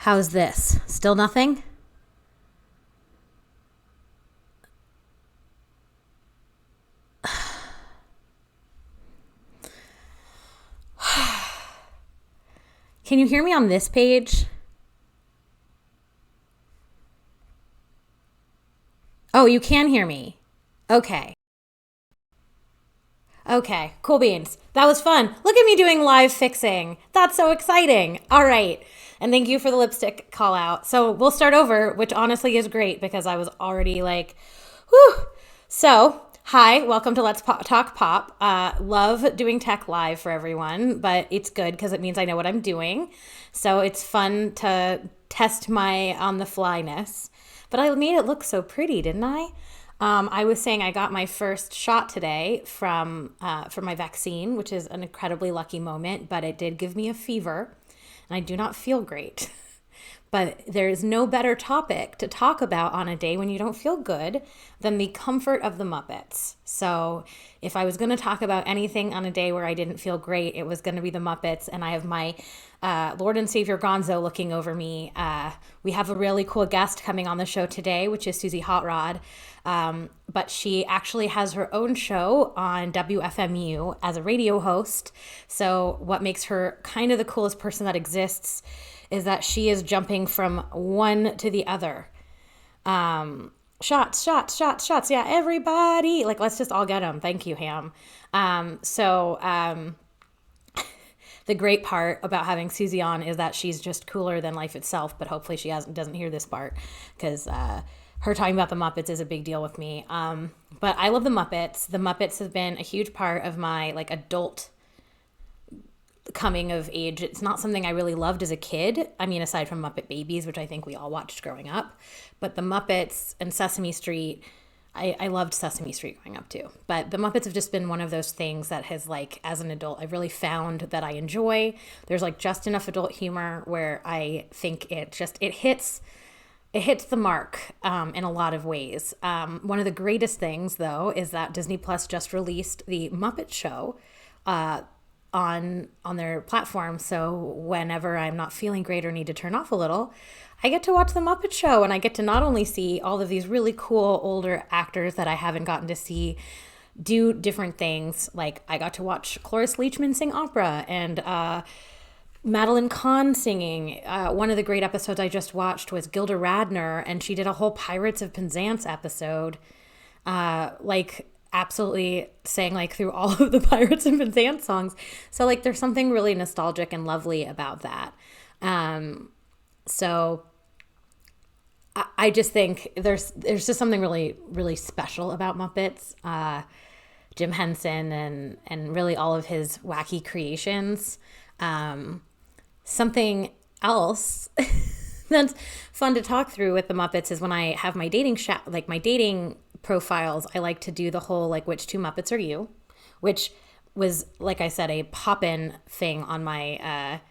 How's this? Still nothing? Can you hear me on this page? Oh, you can hear me. Okay. Okay. Cool beans. That was fun. Look at me doing live fixing. That's so exciting. All right. And thank you for the lipstick call out. So we'll start over, which honestly is great because I was already like, whew. So, hi, welcome to Talk Pop. Love doing tech live for everyone, but it's good because it means I know what I'm doing. So it's fun to test my on the flyness. But I made it look so pretty, didn't I? I was saying I got my first shot today from my vaccine, which is an incredibly lucky moment, but it did give me a fever, and I do not feel great. But there is no better topic to talk about on a day when you don't feel good than the comfort of the Muppets. So if I was going to talk about anything on a day where I didn't feel great, it was going to be the Muppets. And I have my Lord and Savior Gonzo looking over me. We have a really cool guest coming on the show today, which is Suzy Hotrod. But she actually has her own show on WFMU as a radio host. So what makes her kind of the coolest person that exists is that she is jumping from one to the other. Shots, shots, shots, shots. Yeah, everybody. Like, let's just all get them. Thank you, Ham. The great part about having Suzy on is that she's just cooler than life itself, but hopefully she doesn't hear this part because her talking about the Muppets is a big deal with me. But I love the Muppets. The Muppets have been a huge part of my like adult coming of age. It's not something I really loved as a kid. I mean, aside from Muppet Babies, which I think we all watched growing up. But the Muppets and Sesame Street, I loved Sesame Street growing up too. But the Muppets have just been one of those things that has like, as an adult, I've really found that I enjoy. There's like just enough adult humor where I think it hits the mark in a lot of ways. One of the greatest things, though, is that Disney Plus just released the Muppet Show on their platform. So whenever I'm not feeling great or need to turn off a little, I get to watch the Muppet Show, and I get to not only see all of these really cool older actors that I haven't gotten to see do different things. Like I got to watch Cloris Leachman sing opera and Madeline Kahn singing. One of the great episodes I just watched was Gilda Radner, and she did a whole Pirates of Penzance episode. Absolutely sang like through all of the Pirates of Penzance songs. So like there's something really nostalgic and lovely about that. So I just think there's just something really, really special about Muppets. Jim Henson and really all of his wacky creations. Something else that's fun to talk through with the Muppets is when I have my dating my dating profiles, I like to do the whole like which two Muppets are you, which was, like I said, a pop-in thing on my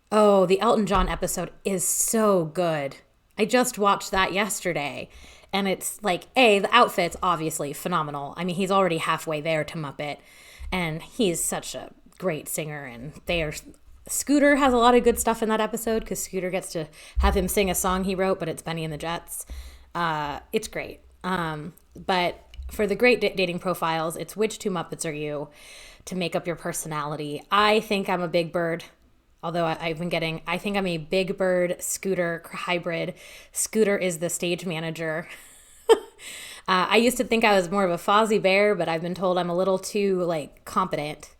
the Elton John episode is so good. I just watched that yesterday, and it's like the outfit's obviously phenomenal. I mean, he's already halfway there to Muppet, and he's such a great singer, and Scooter has a lot of good stuff in that episode because Scooter gets to have him sing a song he wrote, but it's Benny and the Jets. It's great. But for the great dating profiles, it's which two Muppets are you to make up your personality. I think I'm a Big Bird, although I think I'm a Big Bird Scooter hybrid. Scooter is the stage manager. I used to think I was more of a Fozzie Bear, but I've been told I'm a little too like competent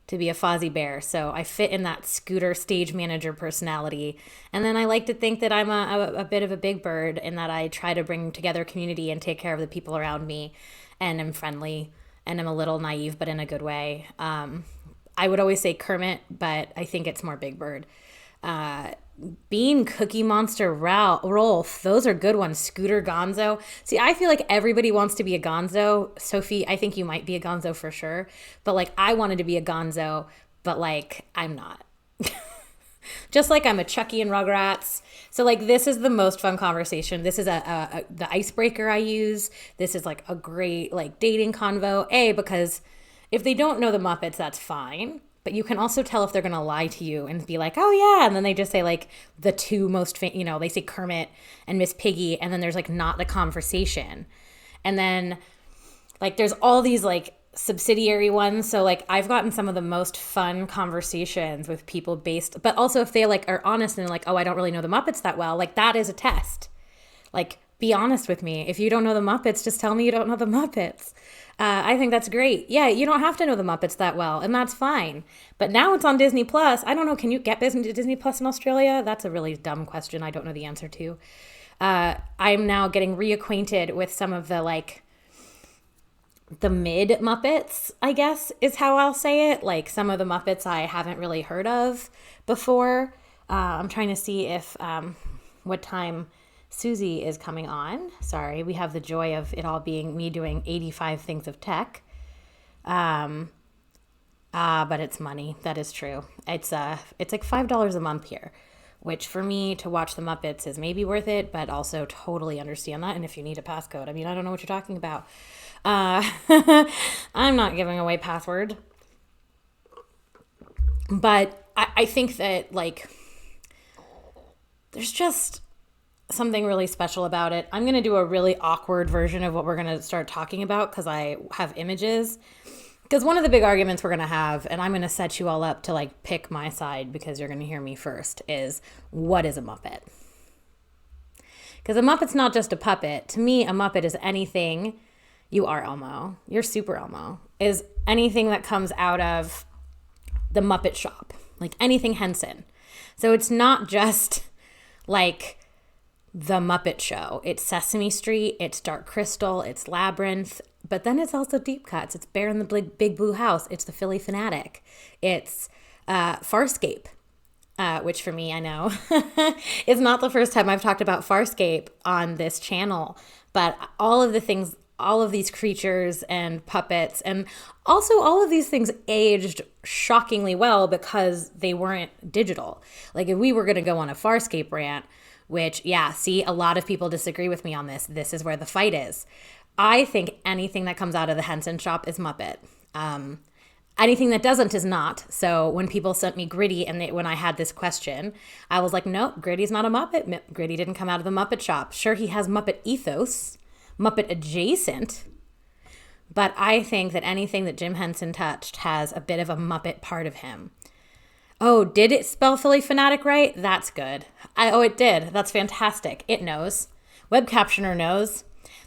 to be a Fozzie Bear. So I fit in that Scooter stage manager personality. And then I like to think that I'm a bit of a Big Bird in that I try to bring together community and take care of the people around me, and I'm friendly and I'm a little naive, but in a good way. I would always say Kermit, but I think it's more Big Bird. Bean, Cookie Monster, Rolf, those are good ones. Scooter, Gonzo. See, I feel like everybody wants to be a Gonzo. Sophie, I think you might be a Gonzo for sure. But like, I wanted to be a Gonzo, but like, I'm not. Just like I'm a Chucky and Rugrats. So like, this is the most fun conversation. This is the icebreaker I use. This is like a great like dating convo. Because if they don't know the Muppets, that's fine. But you can also tell if they're going to lie to you and be like, oh yeah. And then they just say like the two most, they say Kermit and Miss Piggy. And then there's like not the conversation. And then like there's all these like subsidiary ones. So like I've gotten some of the most fun conversations with people but also if they like are honest and like, oh, I don't really know the Muppets that well, like that is a test. Like, be honest with me. If you don't know the Muppets, just tell me you don't know the Muppets. I think that's great. Yeah, you don't have to know the Muppets that well, and that's fine. But now it's on Disney Plus. I don't know. Can you get Disney Plus in Australia? That's a really dumb question. I don't know the answer to. I'm now getting reacquainted with some of the like the mid Muppets, I guess is how I'll say it. Like some of the Muppets I haven't really heard of before. I'm trying to see if what time Suzy is coming on. Sorry, we have the joy of it all being me doing 85 things of tech. But it's money. That is true. It's like $5 a month here, which for me to watch the Muppets is maybe worth it, but also totally understand that. And if you need a passcode, I mean, I don't know what you're talking about. I'm not giving away password. But I think that like there's just something really special about it. I'm going to do a really awkward version of what we're going to start talking about because I have images. Because one of the big arguments we're going to have, and I'm going to set you all up to like pick my side because you're going to hear me first, is what is a Muppet? Because a Muppet's not just a puppet. To me, a Muppet is anything, you are Elmo, you're super Elmo, is anything that comes out of the Muppet shop, like anything Henson. So it's not just like the Muppet Show. It's Sesame Street, it's Dark Crystal, it's Labyrinth, but then it's also Deep Cuts. It's Bear in the Big Blue House. It's the Philly Fanatic. It's Farscape, which for me, I know, is not the first time I've talked about Farscape on this channel, but all of the things, all of these creatures and puppets, and also all of these things aged shockingly well because they weren't digital. Like if we were going to go on a Farscape rant, which, yeah, see, a lot of people disagree with me on this. This is where the fight is. I think anything that comes out of the Henson shop is Muppet. Anything that doesn't is not. So when people sent me Gritty and when I had this question, I was like, nope, Gritty's not a Muppet. Gritty didn't come out of the Muppet shop. Sure, he has Muppet ethos, Muppet adjacent, but I think that anything that Jim Henson touched has a bit of a Muppet part of him. Oh, did it spell Philly Fanatic right? That's good. Oh, it did. That's fantastic. It knows. Web Captioner knows.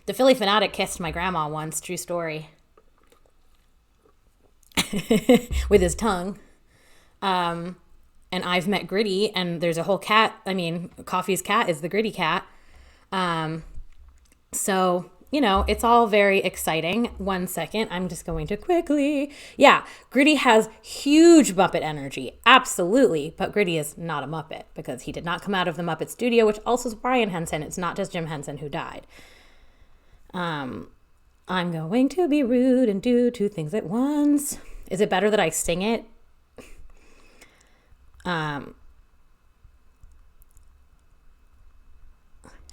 The Philly Fanatic kissed my grandma once. True story. With his tongue. And I've met Gritty, and there's a whole cat. I mean, Coffee's cat is the Gritty cat. So, you know, it's all very exciting. 1 second. I'm just going to quickly. Yeah, Gritty has huge Muppet energy. Absolutely. But Gritty is not a Muppet because he did not come out of the Muppet studio, which also is Brian Henson. It's not just Jim Henson who died. I'm going to be rude and do two things at once. Is it better that I sing it? I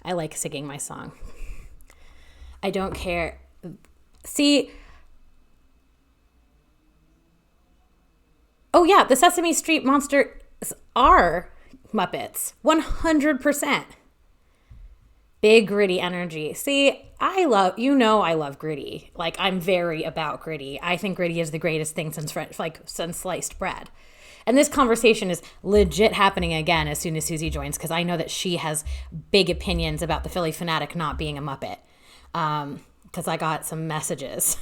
like singing my song. I don't care. See, oh yeah, the Sesame Street monsters are Muppets. 100%. Big Gritty energy. See, I love Gritty. Like, I'm very about Gritty. I think Gritty is the greatest thing since sliced bread. And this conversation is legit happening again as soon as Suzy joins, because I know that she has big opinions about the Philly Fanatic not being a Muppet. Because I got some messages,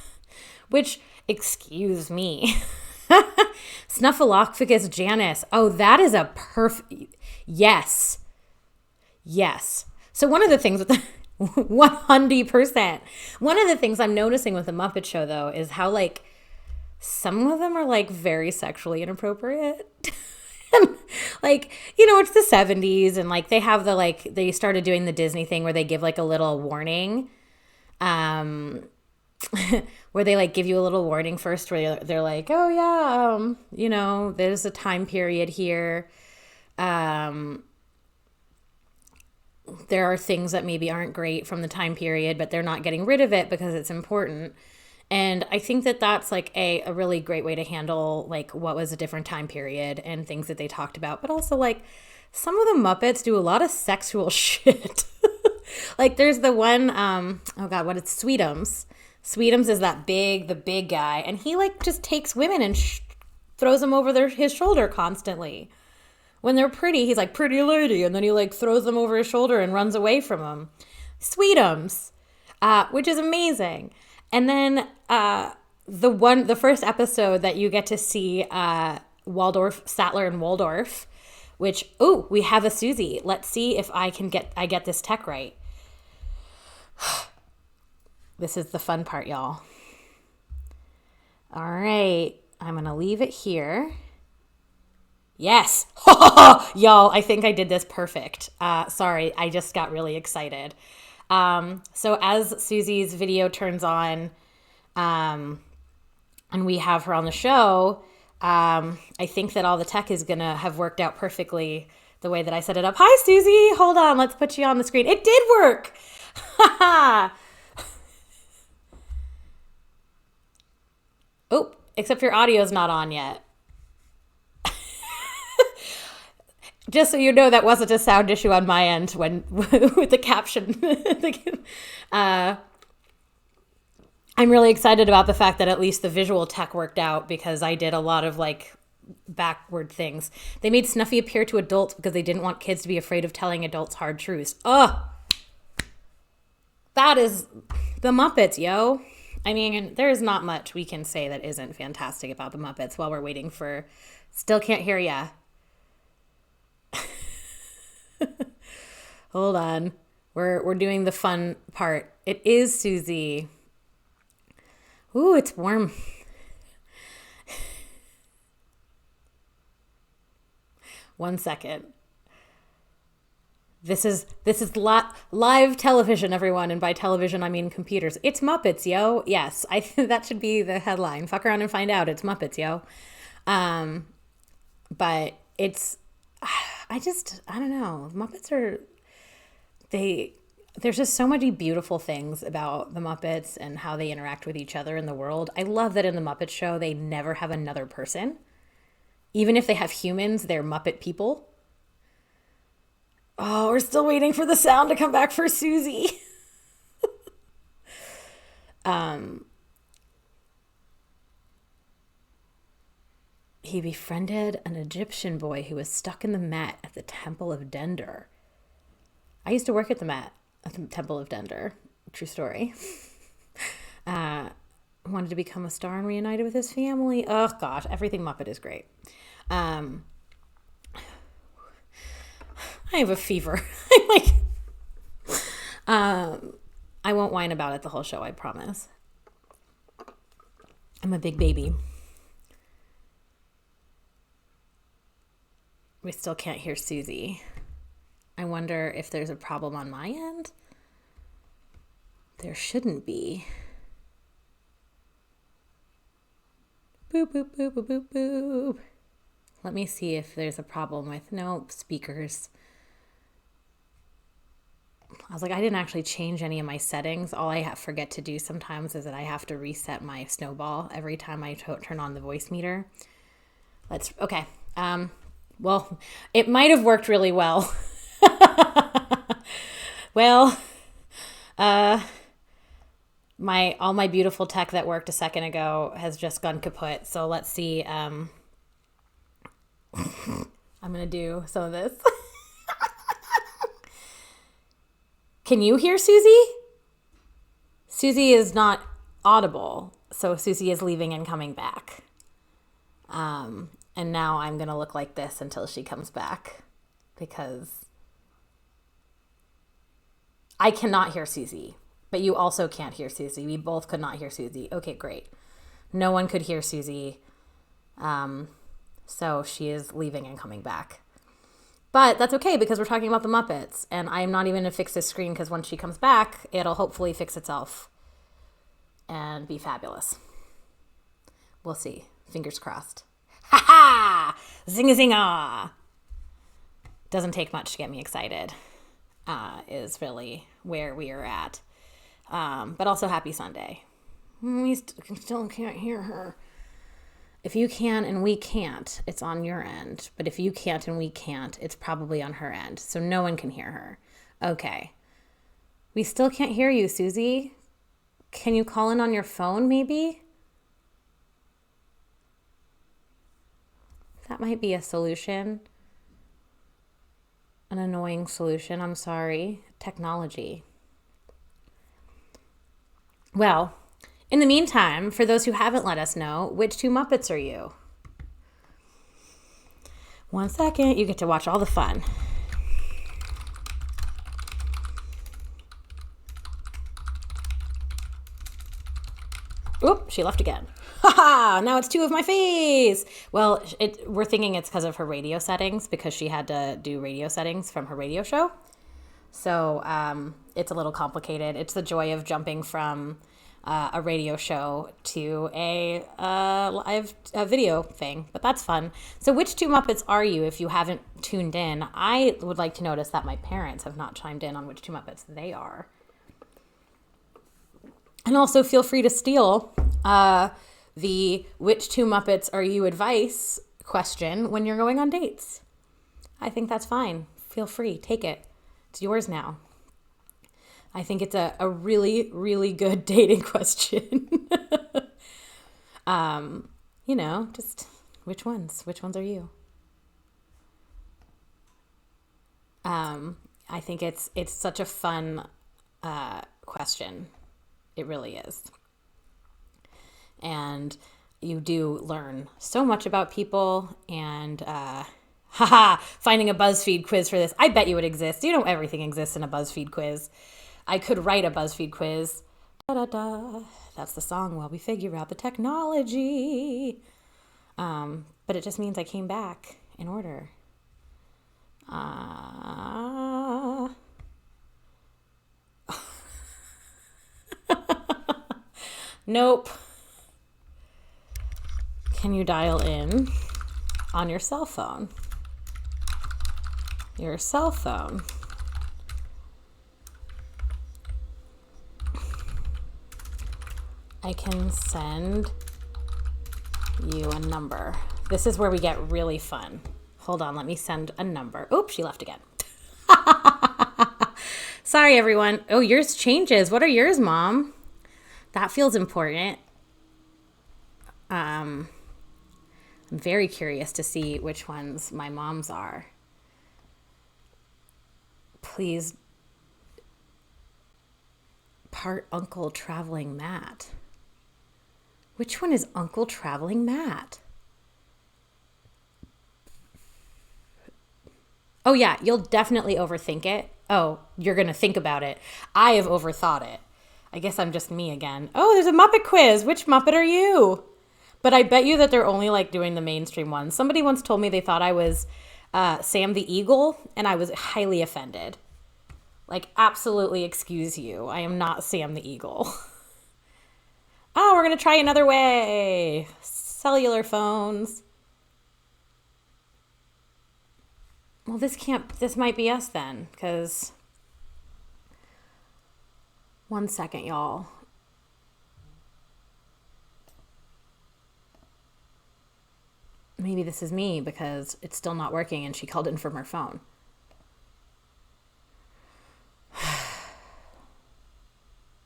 which, excuse me, Snuffleupagus Janice. Oh, that is a perfect, yes. So one of the things with 100%, one of the things I'm noticing with the Muppet Show though, is how like, some of them are like very sexually inappropriate. Like, you know, it's the 70s and like they have they started doing the Disney thing where they give like a little warning. Where they like give you a little warning first where they're like, oh yeah, you know, there's a time period here. There are things that maybe aren't great from the time period, but they're not getting rid of it because it's important. And I think that that's like a really great way to handle like what was a different time period and things that they talked about. But also like some of the Muppets do a lot of sexual shit. Like there's the one, oh God, what it's Sweetums. Sweetums is the big guy. And he like just takes women and throws them over his shoulder constantly. When they're pretty, he's like, pretty lady. And then he like throws them over his shoulder and runs away from them. Sweetums, which is amazing. And then the first episode that you get to see Waldorf, Statler and Waldorf, which, we have a Suzy. Let's see if I get this tech right. This is the fun part, y'all. All right, I'm going to leave it here. Yes. Y'all, I think I did this perfect. Sorry, I just got really excited. So as Suzy's video turns on, and we have her on the show, I think that all the tech is going to have worked out perfectly the way that I set it up. Hi, Suzy. Hold on. Let's put you on the screen. It did work. Oh, except your audio's not on yet. Just so you know, that wasn't a sound issue on my end when with the caption. I'm really excited about the fact that at least the visual tech worked out because I did a lot of like backward things. They made Snuffy appear to adults because they didn't want kids to be afraid of telling adults hard truths. That is the Muppets, yo. I mean, there's not much we can say that isn't fantastic about the Muppets while we're waiting for... Still can't hear ya. Hold on. We're doing the fun part. It is Suzy. Ooh, it's warm. One second. This is live television, everyone, and by television I mean computers. It's Muppets, yo. Yes, I think that should be the headline. Fuck around and find out. It's Muppets, yo. But it's, I don't know. Muppets are, there's just so many beautiful things about the Muppets and how they interact with each other in the world. I love that in the Muppet Show they never have another person. Even if they have humans, they're Muppet people. Oh, we're still waiting for the sound to come back for Suzy. He befriended an Egyptian boy who was stuck in the mat at the Temple of Dender. I used to work at the Temple of Dender. True story. Wanted to become a star and reunited with his family. Oh, gosh. Everything Muppet is great. I have a fever. I won't whine about it the whole show, I promise. I'm a big baby. We still can't hear Suzy. I wonder if there's a problem on my end. There shouldn't be. Boop, boop, boop, boop, boop, boop. Let me see if there's a problem with, speakers. I was like, I didn't actually change any of my settings. All I forget to do sometimes is that I have to reset my snowball every time I turn on the voice meter. Okay. Well, it might have worked really well. Well, all my beautiful tech that worked a second ago has just gone kaput. So let's see. I'm going to do some of this. Can you hear Suzy? Suzy is not audible. So Suzy is leaving and coming back. And now I'm going to look like this until she comes back because I cannot hear Suzy, but you also can't hear Suzy. We both could not hear Suzy. Okay, great. No one could hear Suzy. So she is leaving and coming back. But that's okay because we're talking about the Muppets and I'm not even going to fix this screen because when she comes back, it'll hopefully fix itself and be fabulous. We'll see. Fingers crossed. Ha ha! Zing-a-zing-ah! Doesn't take much to get me excited, is really where we are at. But also happy Sunday. We still can't hear her. If you can and we can't, it's on your end. But if you can't and we can't, it's probably on her end. So no one can hear her. Okay. We still can't hear you, Suzy. Can you call in on your phone, maybe? That might be a solution. An annoying solution. I'm sorry. Technology. Well, in the meantime, for those who haven't let us know, which two Muppets are you? 1 second. You get to watch all the fun. Oop, she left again. Ha! Now it's two of my face. Well, we're thinking it's because of her radio settings, because she had to do radio settings from her radio show. So it's a little complicated. It's the joy of jumping from a radio show to a live video thing, but that's fun. So which two Muppets are you if you haven't tuned in? I would like to notice that my parents have not chimed in on which two Muppets they are. And also feel free to steal the which two Muppets are you advice question when you're going on dates. I think that's fine. Feel free. Take it. It's yours now. I think it's a really, really good dating question. Just which ones? Which ones are you? I think it's such a fun question. It really is. And you do learn so much about people, and finding a BuzzFeed quiz for this. I bet you it exists. You know, everything exists in a BuzzFeed quiz. I could write a BuzzFeed quiz. Da-da-da. That's the song while we figure out the technology. But it just means I came back in order. Nope. Can you dial in on your cell phone? Your cell phone. I can send you a number. This is where we get really fun. Hold on, let me send a number. Oops, she left again. Sorry, everyone. Oh, yours changes. What are yours, Mom? That feels important. I'm very curious to see which ones my mom's are. Please. Part Uncle Traveling Matt. Which one is Uncle Traveling Matt? Oh yeah, you'll definitely overthink it. Oh, you're going to think about it. I have overthought it. I guess I'm just me again. Oh, there's a Muppet quiz. Which Muppet are you? But I bet you that they're only like doing the mainstream ones. Somebody once told me they thought I was Sam the Eagle, and I was highly offended. Like, absolutely excuse you. I am not Sam the Eagle. Oh, we're going to try another way. Cellular phones. Well, this might be us then, because 1 second, y'all. Maybe this is me because it's still not working and she called in from her phone.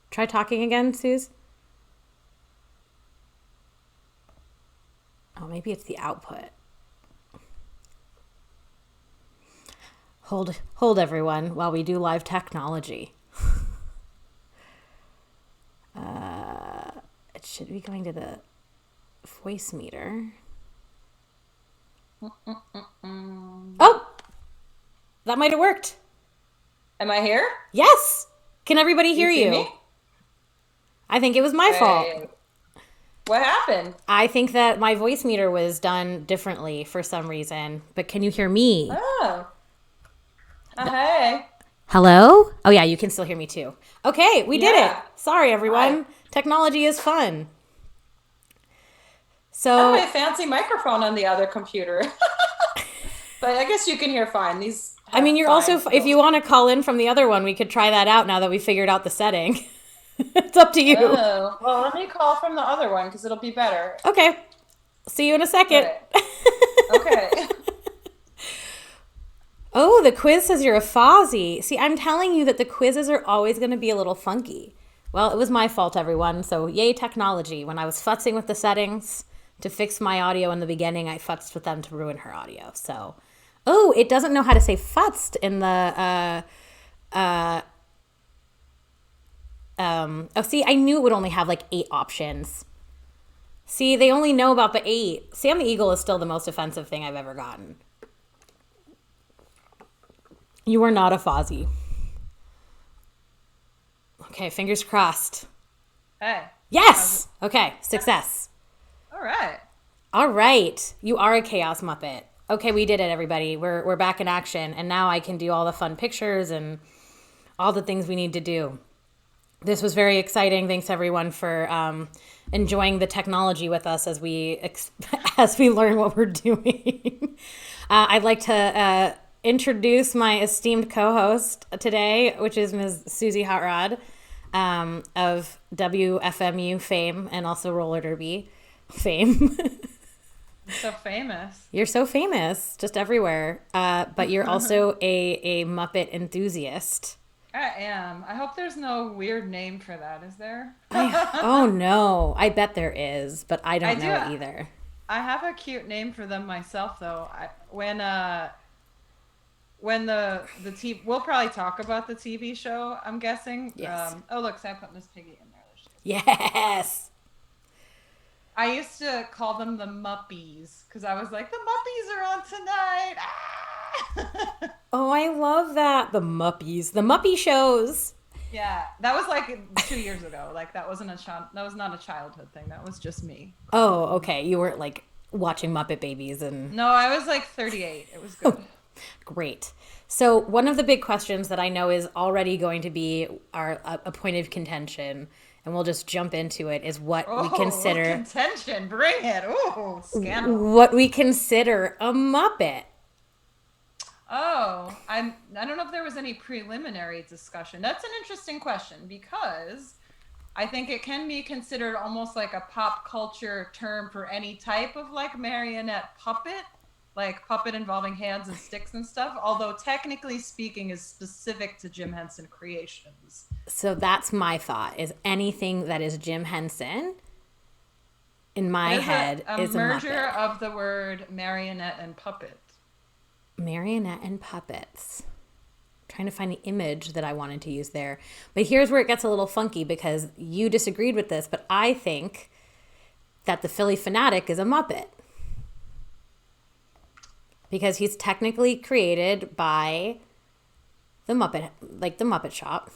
Try talking again, Suze. Oh, maybe it's the output. Hold everyone while we do live technology. It should be going to the voice meter. Oh, that might have worked. Am I here? Yes. Can everybody hear you? Me? I think it was my fault. What happened? I think that my voice meter was done differently for some reason. But can you hear me? Oh. Hey. Hello? Oh, yeah, you can still hear me too. Okay, we did it. Sorry, everyone. Hi. Technology is fun. I So, have a fancy microphone on the other computer. But I guess you can hear fine. I mean, you're also, if you want to call in from the other one, we could try that out now that we figured out the setting. It's up to you. Oh, well, let me call from the other one because it'll be better. Okay. See you in a All second. right. Okay. Oh, the quiz says you're a Fozzie. See, I'm telling you that the quizzes are always going to be a little funky. Well, it was my fault, everyone. So, yay, technology. When I was futzing with the settings to fix my audio in the beginning, I futzed with them to ruin her audio. So, oh, it doesn't know how to say futzed in the. Oh, see, I knew it would only have like 8 options. See, they only know about the 8. Sam the Eagle is still the most offensive thing I've ever gotten. You are not a Fozzie. Okay, fingers crossed. Hey. Yes! Okay, success. All right. All right, you are a Chaos Muppet. Okay, we did it, everybody. We're back in action, and now I can do all the fun pictures and all the things we need to do. This was very exciting. Thanks, everyone, for enjoying the technology with us as we as we learn what we're doing. I'd like to introduce my esteemed co-host today, which is Ms. Suzy Hotrod of WFMU fame and also roller derby fame. So famous. You're so famous, just everywhere. But you're also a Muppet enthusiast. I am. I hope there's no weird name for that, is there? Oh no, I bet there is, but I don't do. know it either. I have a cute name for them myself, though. When the TV, we'll probably talk about the TV show, I'm guessing. Yes. Oh, look, Sam put Miss Piggy in there. Yes. I used to call them the Muppies because I was like, the Muppies are on tonight. Ah! Oh, I love that. The Muppies. The Muppy shows. Yeah, that was like 2 years ago. Like that wasn't a child. That was not a childhood thing. That was just me. Oh, okay. You weren't like watching Muppet Babies and. No, I was like 38. It was good. Great. So one of the big questions that I know is already going to be a point of contention, and we'll just jump into it, is what we consider contention. Bring it. Ooh, scandal. what we consider a Muppet. Oh, I don't know if there was any preliminary discussion. That's an interesting question because I think it can be considered almost like a pop culture term for any type of like marionette puppet, like puppet involving hands and sticks and stuff, although technically speaking is specific to Jim Henson Creations. So that's my thought, is anything that is Jim Henson in my head is a merger Muppet. of the word marionette and puppet. Marionette and puppets. I'm trying to find the image that I wanted to use there. But here's where it gets a little funky because you disagreed with this, but I think that the Philly Fanatic is a Muppet. Because he's technically created by the Muppet, like the Muppet Shop.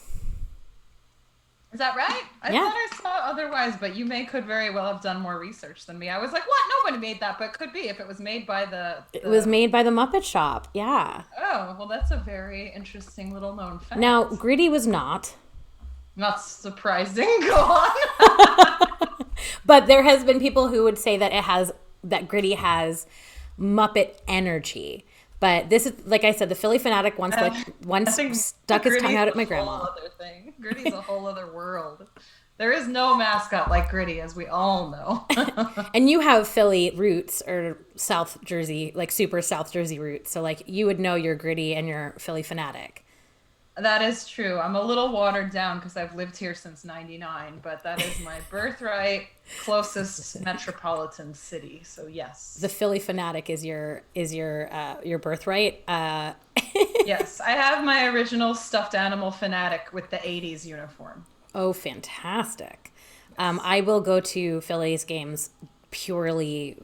Is that right? I Yeah. thought I saw otherwise, but you could very well have done more research than me. I was like, what? Nobody made that, but could be if it was made by the... It was made by the Muppet Shop, yeah. Oh, well, that's a very interesting little known fact. Now, Gritty was not. Not surprising. Go on. But there has been people who would say that Gritty has Muppet energy. But this is, like I said, the Philly Fanatic once stuck his tongue out at my grandma. Other thing. Gritty's a whole other world. There is no mascot like Gritty, as we all know. And you have Philly roots, or South Jersey, like super South Jersey roots. So like you would know your Gritty and your Philly Fanatic. That is true. I'm a little watered down because I've lived here since '99, but that is my birthright closest metropolitan city. So yes, The Philly Fanatic is your birthright. yes, I have my original stuffed animal fanatic with the '80s uniform. Oh, fantastic! I will go to Philly's games purely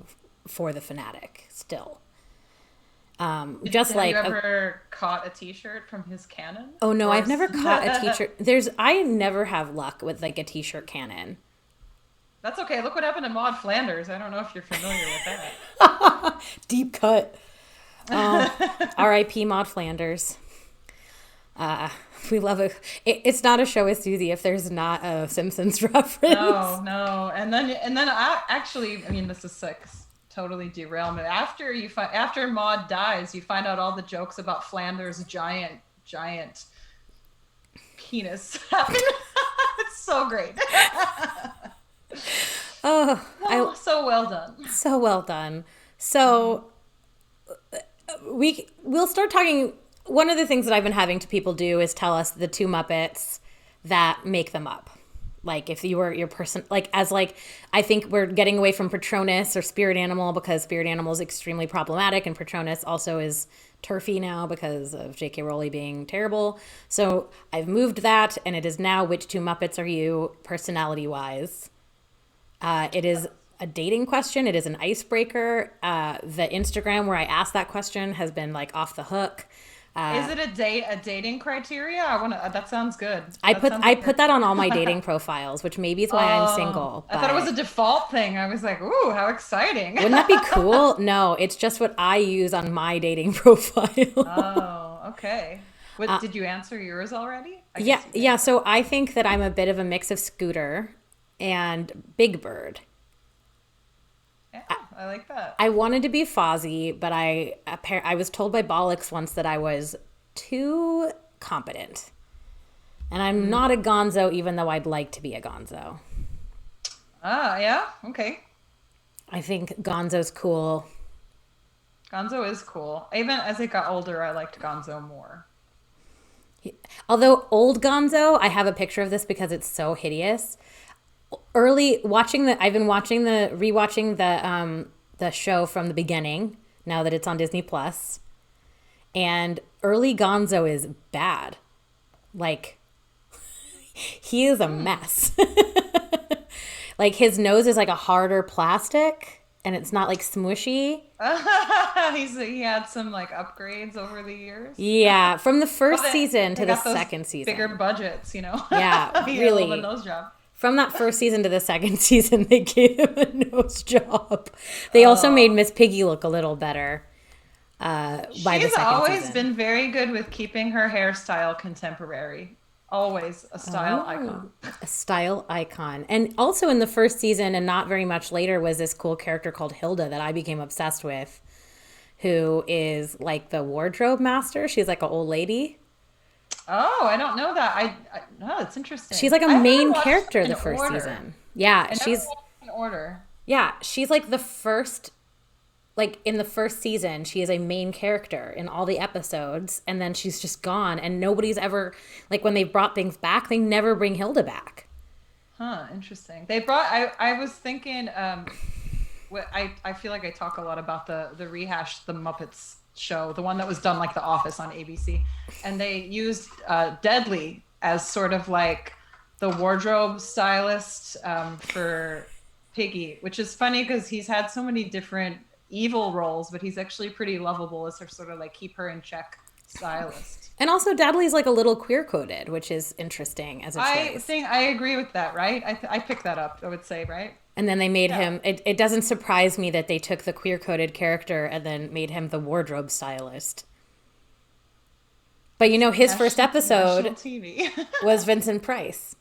for the Fanatic. Still, just Have like you ever caught a T-shirt from his cannon? oh no, I've never caught a T-shirt. I never have luck with like a T-shirt cannon. That's okay. Look what happened to Maud Flanders. I don't know if you're familiar with that. Deep cut. R.I.P. Maud Flanders. We love it. It's not a show with Suzy if there's not a Simpsons reference. No. And then I mean, this is like totally derailment. After Maud dies, you find out all the jokes about Flanders' giant penis. It's So great. Oh, Oh, so well done. so well done. So we'll start talking. One of the things that I've been having to people do is tell us the two Muppets that make them up. Like if you were your person, like as like, I think we're getting away from Patronus or Spirit Animal because Spirit Animal is extremely problematic, and Patronus also is turfy now because of J.K. Rowling being terrible. So I've moved that, and it is now which two Muppets are you personality wise? It is a dating question. It is an icebreaker. The Instagram where I asked that question has been like off the hook. Is it a dating criteria? I want to. That sounds good. I That put sounds I like put that on all my dating profiles, which maybe is why I'm Oh, single. I thought it was a But default thing. I was like, ooh, how exciting. wouldn't that be cool? No, it's just what I use on my dating profile. Oh, okay. What did you answer yours already? I Yeah, guess you yeah. did. So I think that I'm a bit of a mix of Scooter and Big Bird. Yeah, I like that. I wanted to be Fozzie, but I was told by Bollocks once that I was too competent. And I'm not a gonzo, even though I'd like to be a gonzo. Ah, yeah, okay. I think gonzo's cool. Gonzo is cool. Even as I got older, I liked Gonzo more. Although old gonzo, I have a picture of this because it's so hideous. I've been rewatching the show from the beginning now that it's on Disney Plus. And early gonzo is bad. Like he is a mess. Like his nose is like a harder plastic and it's not like smushy. He had some like upgrades over the years. Yeah, from the Well, first they season they to the got those second bigger season. budgets, you know. Yeah, He had a little bit of really. nose job. From that first season to the second season, they gave him a nose job. They also made Oh, Miss Piggy look a little better by the she's second always season. been very good with keeping her hairstyle contemporary. Always a style Oh, icon. a style icon. And also in the first season, and not very much later, was this cool character called Hilda that I became obsessed with, who is like the wardrobe master. She's like an old lady. Oh, I don't know that. No, it's She's interesting. like a I've never main watched character them in the first order. season. Yeah, I never watched them in order. she's like the first, like in the first season, she is a main character in all the episodes, and then she's just gone, and nobody's ever, like when they've brought things back, they never bring Hilda back. Huh, interesting. They brought I was thinking I feel like I talk a lot about the rehash the Muppets show, the one that was done like The Office on ABC, and they used Deadly as sort of like the wardrobe stylist for Piggy, which is funny because he's had so many different evil roles, but he's actually pretty lovable as her sort of like keep her in check stylist. And also, Dudley's like a little queer coded, which is interesting as a I choice. think I agree with that, right? I picked that up, I would say, right? And then they made Yeah. him, it doesn't surprise me that they took the queer coded character and then made him the wardrobe stylist. But you know, his first National episode TV. was Vincent Price.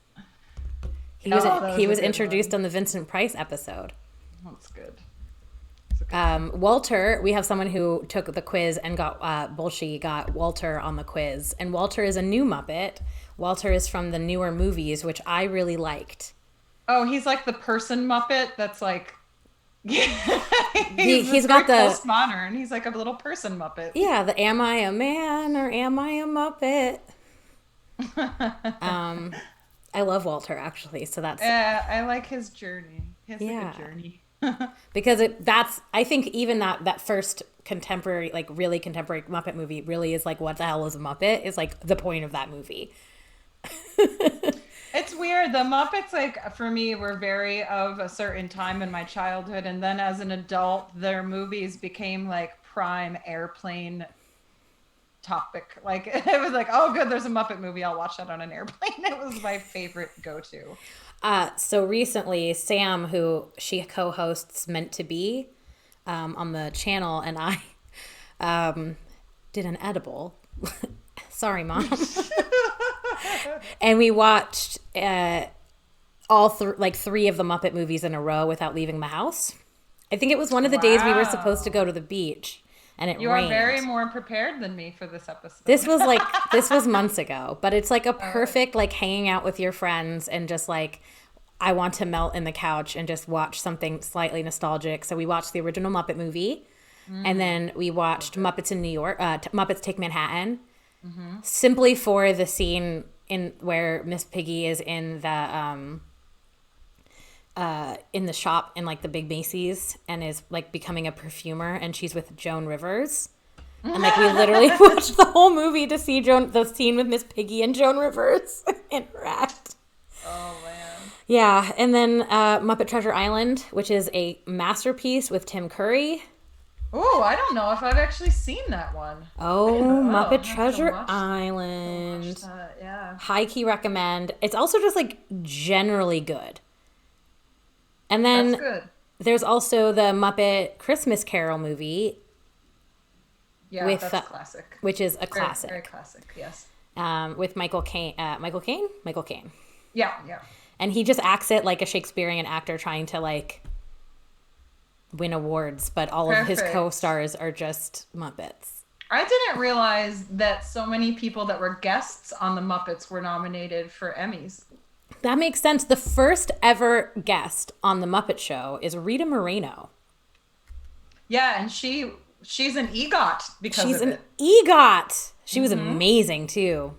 Oh, that He was a was good introduced one. on the Vincent Price episode. That's good. That's a good one. Walter, we have someone who took the quiz and got Bolshi got Walter on the quiz, and Walter is a new Muppet. Walter is from the newer movies, which I really liked. Oh, he's like the person Muppet that's like He's he's very got the postmodern. He's like a little person Muppet. yeah, the am I a man or am I a Muppet? I love Walter actually, so that's Yeah, I like his journey. He has like yeah. a journey. Because that's I think even that first contemporary, like really contemporary Muppet movie really is like what the hell is a Muppet is like the point of that movie. It's weird. The Muppets, like for me, were very of a certain time in my childhood, and then as an adult, their movies became like prime airplane topic. Like it was like, oh, good, there's a Muppet movie. I'll watch that on an airplane. It was my favorite go-to. So recently, Sam, who she co-hosts Meant to Be on the channel, and I did an edible. Sorry, Mom. And we watched like three of the Muppet movies in a row without leaving the house. I think it was one of the days we were supposed to Wow. go to the beach. and it You are very rained. more prepared than me for this This episode. was like this was months ago, but it's like a All right. perfect like hanging out with your friends and just like I want to melt in the couch and just watch something slightly nostalgic. So we watched the original Muppet movie, and then we So watched good. Muppets in New York, Muppets Take Manhattan, Mm-hmm. simply for the scene in where Miss Piggy is in the shop in like the big Macy's and is like becoming a perfumer, and she's with Joan Rivers. And like we literally watched the whole movie to see the scene with Miss Piggy and Joan Rivers interact. Oh man. Yeah, and then Muppet Treasure Island, which is a masterpiece with Tim Curry. Oh, I don't know if I've actually seen that one. I Oh, didn't. Oh, Muppet I have to Treasure watch Island. that. Yeah, High key recommend. It's also just like generally good. And that's then good. there's also the Muppet Christmas Carol movie Yeah, with that's classic. which is a Very, very classic classic. Yes. with Michael Caine. Michael Caine, Yeah, yeah. and he just acts it like a Shakespearean actor trying to like win awards, but all of his Perfect. co-stars are just Muppets. I didn't realize that so many people that were guests on the Muppets were nominated for Emmys. That makes sense. The first ever guest on the Muppet Show is Rita Moreno. Yeah, and she's an EGOT because She's of an it. EGOT. She was Hmm. amazing too.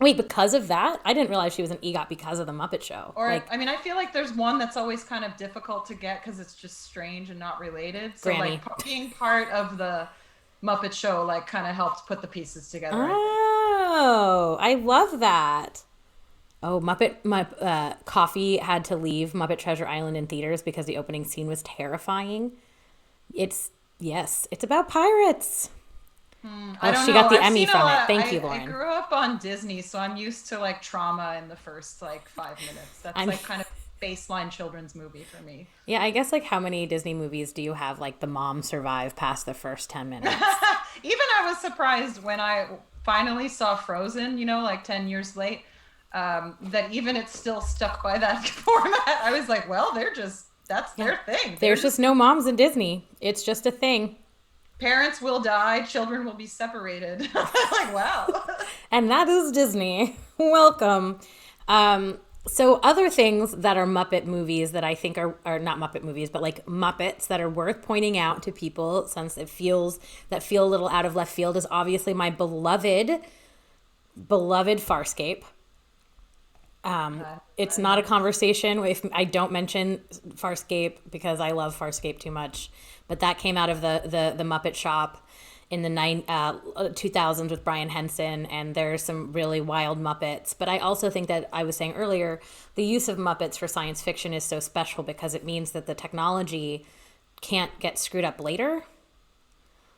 Wait, because of that? I didn't realize she was an EGOT because of the Muppet Show. Or, Like I mean, I feel like there's one that's always kind of difficult to get because it's just strange and not related. So, Granny. like, being part of the Muppet Show, like, kind of helps put the pieces together, I think. Oh, I love that. Oh, Coffee had to leave Muppet Treasure Island in theaters because the opening scene was terrifying. It's, yes, it's about pirates. I Oh, don't she know. got the I've Emmy seen a from it. lot. Thank you, I Lauren. grew up on Disney, so I'm used to, like, trauma in the first, like, 5 minutes. That's, I'm, like, kind of baseline children's movie for me. yeah, I guess like how many Disney movies do you have like the mom survive past the first 10 minutes? Even I was surprised when I finally saw Frozen, like 10 years late, that even it's still stuck by that format. I was like, well, that's Yeah. their thing. They're There's just just, no moms in Disney. It's just a thing. parents will die, children will be separated. Like, wow. And that is Disney. Welcome. So other things that are Muppet movies that I think are not Muppet movies, but like Muppets that are worth pointing out to people since that feel a little out of left field is obviously my beloved Farscape. It's I not a know. conversation if I don't mention Farscape because I love Farscape too much. But that came out of the Muppet Shop in the 2000s with Brian Henson, and there's some really wild Muppets. But I also think that I was saying earlier, the use of Muppets for science fiction is so special because it means that the technology can't get screwed up later.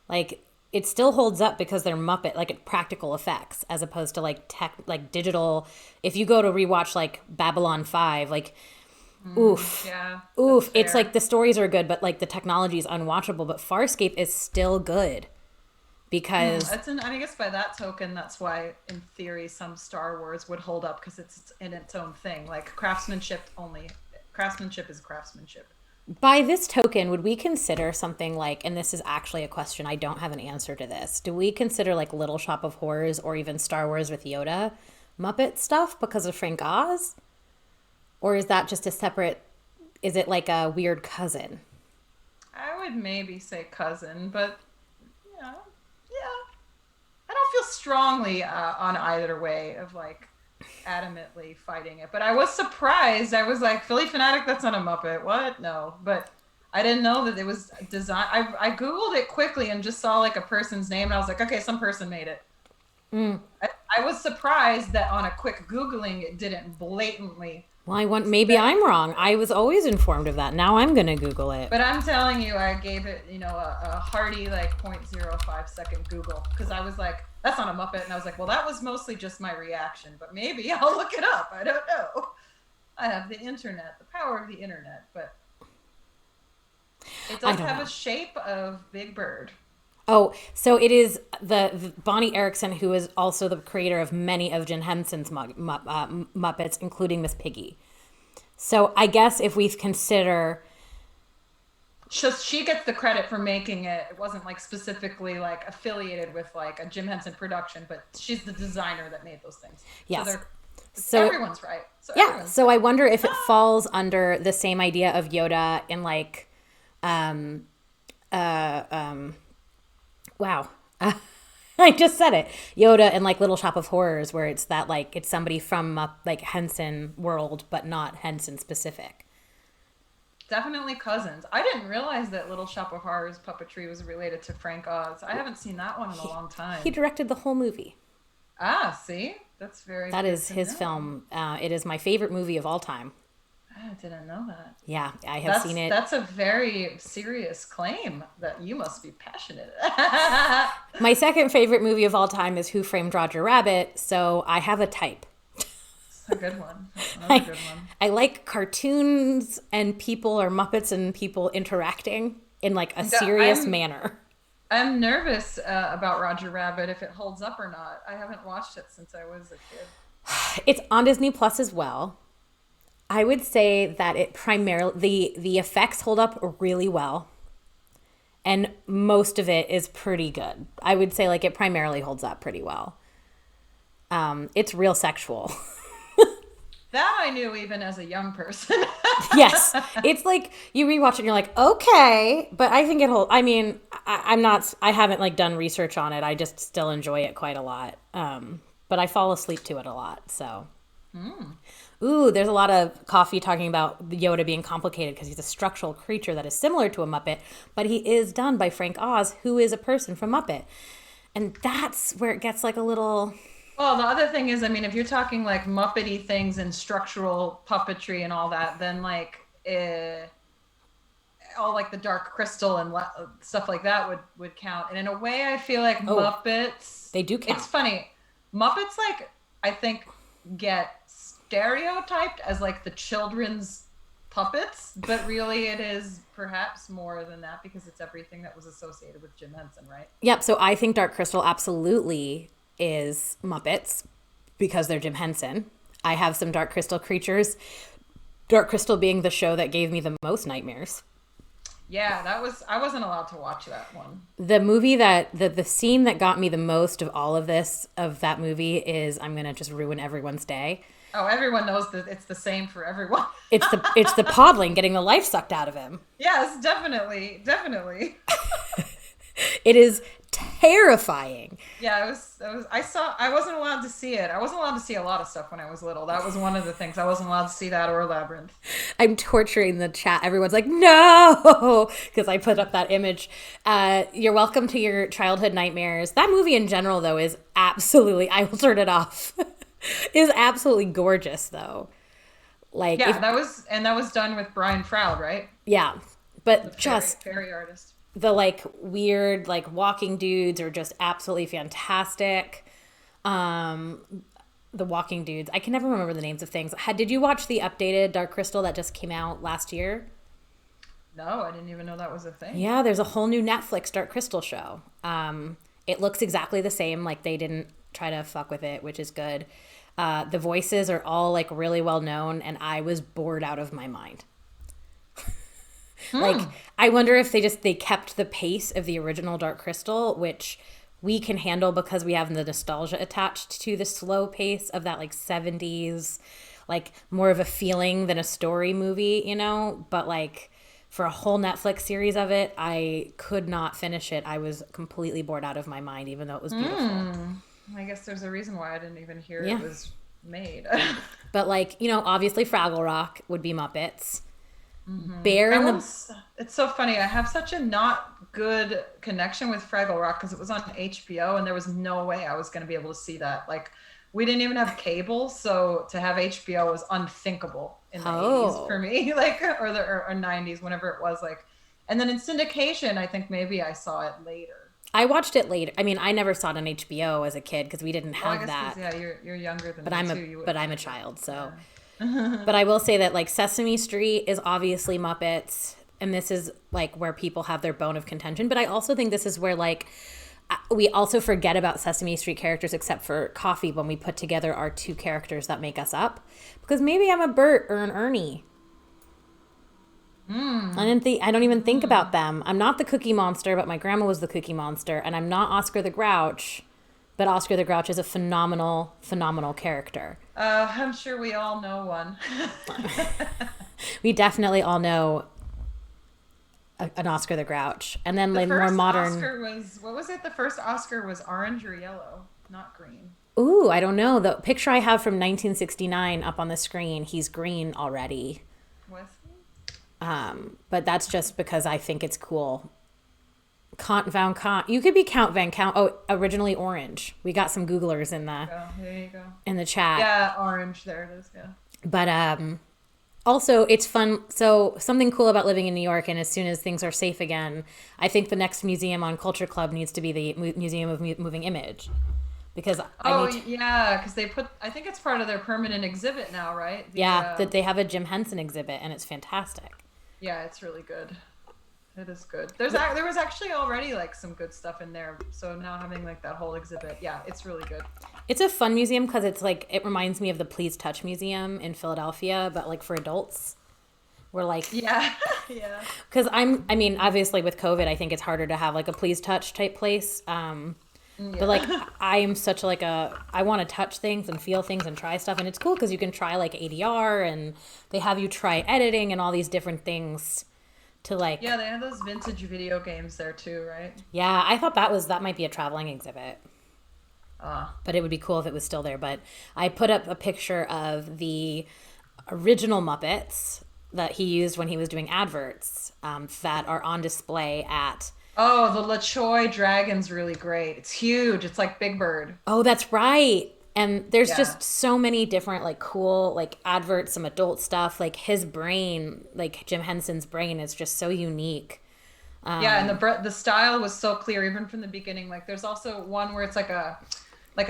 Like it still holds up because they're Muppet, like practical effects, as opposed to like tech, like digital. If you go to rewatch like Babylon 5, like oof, Yeah, that's oof, it's like fair. the stories are good, but like the technology is unwatchable. But Farscape is still good because I guess by that token, that's why, in theory, some Star Wars would hold up because it's in its own thing. Like craftsmanship is craftsmanship. by this token, would we consider something like, and this is actually a question, I don't have an answer to this. Do we consider like Little Shop of Horrors or even Star Wars with Yoda Muppet stuff because of Frank Oz? Or is that just a separate, is it like a weird cousin? I would maybe say cousin, but yeah, yeah. I don't feel strongly on either way of like adamantly fighting it. But I was surprised. I was like, Philly Fanatic, that's not a Muppet. What? No. But I didn't know that it was designed. I Googled it quickly and just saw like a person's name. And I was like, okay, some person made it. I was surprised that on a quick Googling, it didn't blatantly. Well, maybe I'm wrong. I was always informed of that. Now I'm going to Google it. But I'm telling you, I gave it, a hearty like 0.05 second Google because I was like, that's not a Muppet. And I was like, well, that was mostly just my reaction, but maybe I'll look it up. I don't know. I have the internet, the power of the internet, but it I does don't have know. a shape of Big Bird. Oh, so it is the Bonnie Erickson, who is also the creator of many of Jim Henson's Muppets, including Miss Piggy. So I guess if we consider she gets the credit for making it. It wasn't like specifically like affiliated with like a Jim Henson production, but she's the designer that made those things. So Yes. they're So everyone's right. So yeah, everyone's so I right. wonder if it falls under the same idea of Yoda in like wow. I just said it. Yoda and like Little Shop of Horrors, where it's that like it's somebody from like Henson world, but not Henson specific. Definitely cousins. I didn't realize that Little Shop of Horrors puppetry was related to Frank Oz. I haven't seen that one in a long He time. directed the whole movie. Ah, see? That's very That good is to his know. film. It is my favorite movie of all time. I didn't know that. Yeah, I have seen That's it. that's a very serious claim that you must be passionate. My second favorite movie of all time is Who Framed Roger Rabbit. So I have a type. It's a good one. That's another I, good one. I like cartoons and people or Muppets and people interacting in like a Yeah, serious manner. I'm nervous about Roger Rabbit if it holds up or not. I haven't watched it since I was a kid. It's on Disney Plus as well. I would say that it primarily the effects hold up really well, and most of it is pretty good. I would say like it primarily holds up pretty well. It's real sexual. That I knew even as a young person. Yes, it's like you rewatch it and you're like, okay, but I think it hold. I mean, I'm not. I haven't like done research on it. I just still enjoy it quite a lot. But I fall asleep to it a lot. So, ooh, there's a lot of coffee talking about Yoda being complicated because he's a structural creature that is similar to a Muppet, but he is done by Frank Oz, who is a person from Muppet, and that's where it gets like a little. Well, the other thing is, I mean, if you're talking like Muppety things and structural puppetry and all that, then like all like the Dark Crystal and stuff like that would count. And in a way, I feel like Oh, Muppets. they do It's count. funny, Muppets like I think get stereotyped as like the children's puppets, but really it is perhaps more than that because it's everything that was associated with Jim Henson, right? Yep. So I think Dark Crystal absolutely is Muppets because they're Jim Henson. I have some Dark Crystal creatures. Dark Crystal being the show that gave me the most nightmares. Yeah, that was I wasn't allowed to watch that one. The movie that the scene that got me the most of all of this of that movie is I'm gonna just ruin everyone's day. Oh, everyone knows that it's the same for everyone. It's the podling getting the life sucked out of him. Yes, definitely, definitely. It is terrifying. Yeah, I wasn't allowed to see it. I wasn't allowed to see a lot of stuff when I was little. That was one of the things. I wasn't allowed to see that or Labyrinth. I'm torturing the chat. Everyone's like, no, because I put up that image. You're welcome to your childhood nightmares. That movie in general, though, is absolutely, I will turn it off, is absolutely gorgeous, though. Like, Yeah, if, that was done with Brian Froud, right? yeah, The but fairy just fairy artist. the like weird, like walking dudes are just absolutely fantastic. The walking dudes, I can never remember the names of things. Did you watch the updated Dark Crystal that just came out last year? No, I didn't even know that was a thing. Yeah, there's a whole new Netflix Dark Crystal show. It looks exactly the same. Like they didn't try to fuck with it, which is good. The voices are all like really well known, and I was bored out of my mind. Like I wonder if they kept the pace of the original Dark Crystal, which we can handle because we have the nostalgia attached to the slow pace of that like 70s, like more of a feeling than a story movie, you know? But like for a whole Netflix series of it, I could not finish it. I was completely bored out of my mind, even though it was beautiful. I guess there's a reason why I didn't even hear Yeah. it was made. But like, you know, obviously Fraggle Rock would be Muppets. Bear That in the one's it's so funny. I have such a not good connection with Fraggle Rock because it was on HBO and there was no way I was going to be able to see that. Like we didn't even have cable, so to have HBO was unthinkable in the 80s Oh. for me, like or 90s whenever it was like. And then in syndication, I think maybe I saw it later. I watched it later. I mean, I never saw it on HBO as a kid because we didn't Well, I have guess that. because yeah, you're younger than But me I'm too. You would but have I'm a heard it. child, so. Yeah. But I will say that like Sesame Street is obviously Muppets, and this is like where people have their bone of contention. But I also think this is where like we also forget about Sesame Street characters except for Coffee when we put together our two characters that make us up. Because maybe I'm a Bert or an Ernie. I don't even think about them. I'm not the Cookie Monster, but my grandma was the Cookie Monster, and I'm not Oscar the Grouch, but Oscar the Grouch is a phenomenal, phenomenal character. I'm sure we all know one. We definitely all know an Oscar the Grouch, and then The like more first modern. Oscar was, what was it? The first Oscar was orange or yellow, not green. Ooh, I don't know. The picture I have from 1969 up on the screen, he's green already. Was But that's just because I think it's cool. Count Van Count. You could be Count Van Count. Oh, originally orange. We got some Googlers there you go. in the chat. Yeah, orange. There it is. Yeah. But also it's fun. So something cool about living in New York, and as soon as things are safe again, I think the next museum on Culture Club needs to be the Museum of Moving Image, because Oh yeah, because they put. I think it's part of their permanent exhibit now, right? that they have a Jim Henson exhibit, and it's fantastic. Yeah, it's really good. It is good. There was actually already like some good stuff in there. So now having like that whole exhibit, yeah, it's really good. It's a fun museum because it's like it reminds me of the Please Touch Museum in Philadelphia, but like for adults. We're like, Yeah, yeah. because I mean, obviously with COVID, I think it's harder to have like a Please Touch type place. But like I am such like I want to touch things and feel things and try stuff, and it's cool because you can try like ADR, and they have you try editing and all these different things to like. Yeah, they have those vintage video games there too, right? Yeah, I thought that might be a traveling exhibit. Ah. But it would be cool if it was still there. But I put up a picture of the original Muppets that he used when he was doing adverts, that are on display at. Oh, the LaChoy Dragon's really great. It's huge. It's like Big Bird. Oh, that's right. And there's Yeah. just so many different like cool like adverts, some adult stuff. Like his brain, like Jim Henson's brain, is just so unique. Yeah, and the style was so clear even from the beginning. Like there's also one where it's like a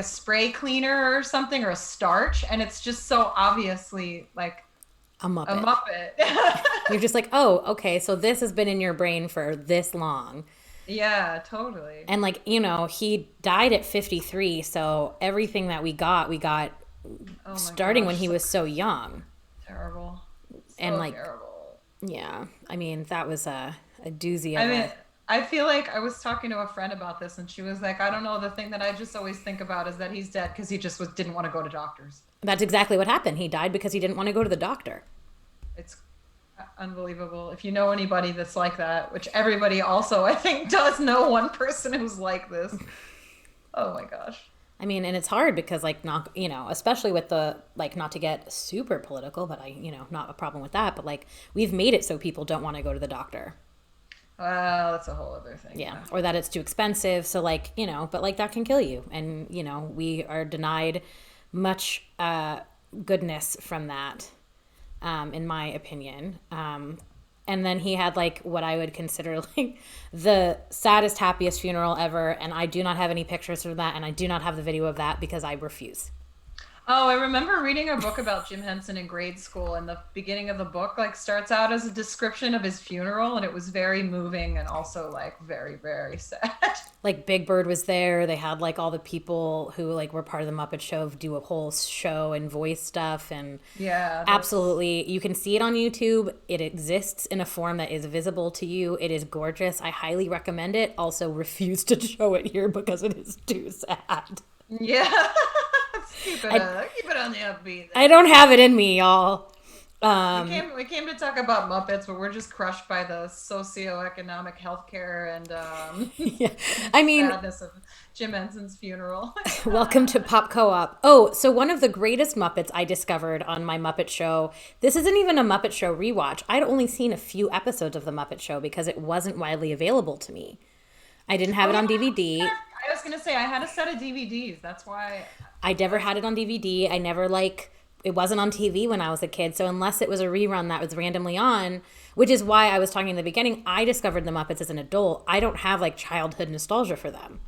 spray cleaner or something or a starch, and it's just so obviously like A a Muppet. Muppet. You're just like, oh, okay, so this has been in your brain for this long. Yeah, totally. And like, he died at 53, so everything that we got Oh my starting when gosh, he so was so young. terrible. And So like, terrible. yeah, I mean, that was a doozy I of mean, a. I feel like I was talking to a friend about this, and she was like, "I don't know. The thing that I just always think about is that he's dead because he just didn't want to go to doctors." That's exactly what happened. He died because he didn't want to go to the doctor. It's unbelievable. If you know anybody that's like that, which everybody also I think does know one person who's like this. Oh my gosh. I mean, and it's hard because like not, especially with the like not to get super political, but not a problem with that, but like we've made it so people don't want to go to the doctor. Well, that's a whole other thing. Yeah, or that it's too expensive. So like, but like that can kill you, and we are denied much goodness from that, in my opinion. And then he had like what I would consider like the saddest, happiest funeral ever, and I do not have any pictures from that, and I do not have the video of that because I refuse. Oh, I remember reading a book about Jim Henson in grade school, and the beginning of the book like starts out as a description of his funeral, and it was very moving and also like very, very sad. Like Big Bird was there. They had like all the people who like were part of the Muppet Show do a whole show and voice stuff, and Yeah, absolutely, you can see it on YouTube. It exists in a form that is visible to you. It is gorgeous. I highly recommend it. Also, refuse to show it here because it is too sad. yeah. Keep it on the upbeat. I don't have it in me, y'all. We came to talk about Muppets, but we're just crushed by the socioeconomic healthcare and Yeah. I mean, sadness of Jim Henson's funeral. welcome to Pop Co-op. Oh, so one of the greatest Muppets I discovered on my Muppet Show. This isn't even a Muppet Show rewatch. I'd only seen a few episodes of the Muppet Show because it wasn't widely available to me. I didn't have it on DVD. I was gonna say I had a set of DVDs. That's why. I never had it on DVD. I never it wasn't on TV when I was a kid. So unless it was a rerun that was randomly on, which is why I was talking in the beginning, I discovered the Muppets as an adult. I don't have like childhood nostalgia for them.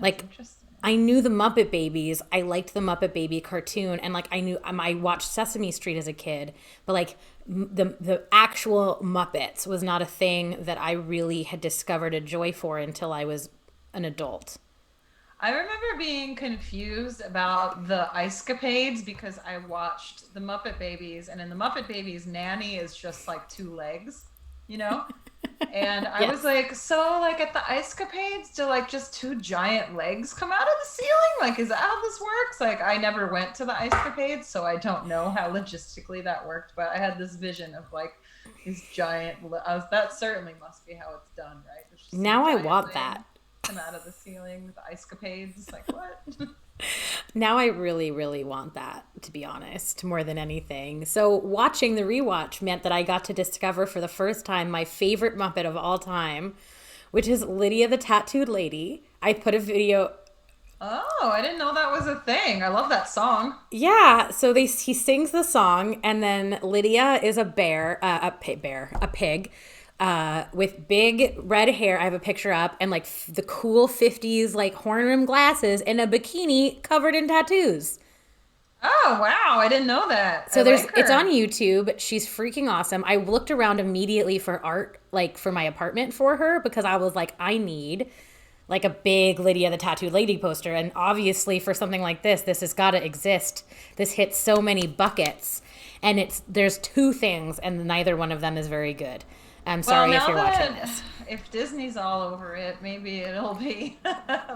Like Interesting. I knew the Muppet Babies. I liked the Muppet Baby cartoon, and like I knew I watched Sesame Street as a kid, but like the actual Muppets was not a thing that I really had discovered a joy for until I was an adult. I remember being confused about the Ice Capades because I watched the Muppet Babies, and in the Muppet Babies, Nanny is just like two legs, you know? And I was Yes. like, so like at the Ice Capades, do like just two giant legs come out of the ceiling? Like, is that how this works? Like, I never went to the Ice Capades, so I don't know how logistically that worked, but I had this vision of like these giant, that certainly must be how it's done, right? There's just some Now I giant want legs that. come out of the ceiling with the Ice Capades. Like, what? Now I really, really want that, to be honest, more than anything. So watching the rewatch meant that I got to discover for the first time my favorite Muppet of all time, which is Lydia the Tattooed Lady. I put a video. Oh, I didn't know that was a thing. I love that song. Yeah, so he sings the song, and then Lydia is a a pig, with big red hair. I have a picture up, and like the cool '50s like horn rim glasses and a bikini covered in tattoos. Oh, wow. I didn't know that. I So like it's on her. YouTube. She's freaking awesome. I looked around immediately for art, like for my apartment for her, because I was like, I need like a big Lydia the Tattooed Lady poster. And obviously, for something like this has got to exist. This hits so many buckets, and there's two things, and neither one of them is very good. I'm Well, sorry if now you're watching that this. if Disney's all over it, maybe it'll be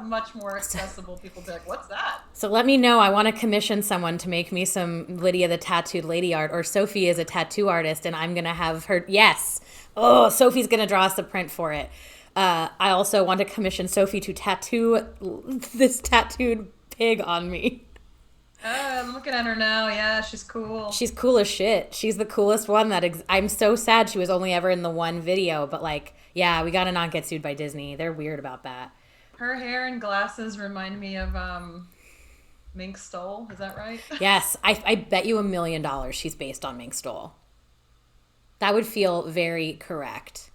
much more accessible. People be like, "What's that?" So let me know. I want to commission someone to make me some Lydia the Tattooed Lady art, or Sophie is a tattoo artist, and I'm gonna have her. Yes. Oh, Sophie's gonna draw us a print for it. I also want to commission Sophie to tattoo this tattooed pig on me. I'm looking at her now. Yeah, she's cool. She's cool as shit. She's the coolest one. I'm so sad she was only ever in the one video, but like, yeah, we gotta not get sued by Disney. They're weird about that. Her hair and glasses remind me of Mink Stole. Is that right? Yes, I bet you $1 million she's based on Mink Stole. That would feel very correct.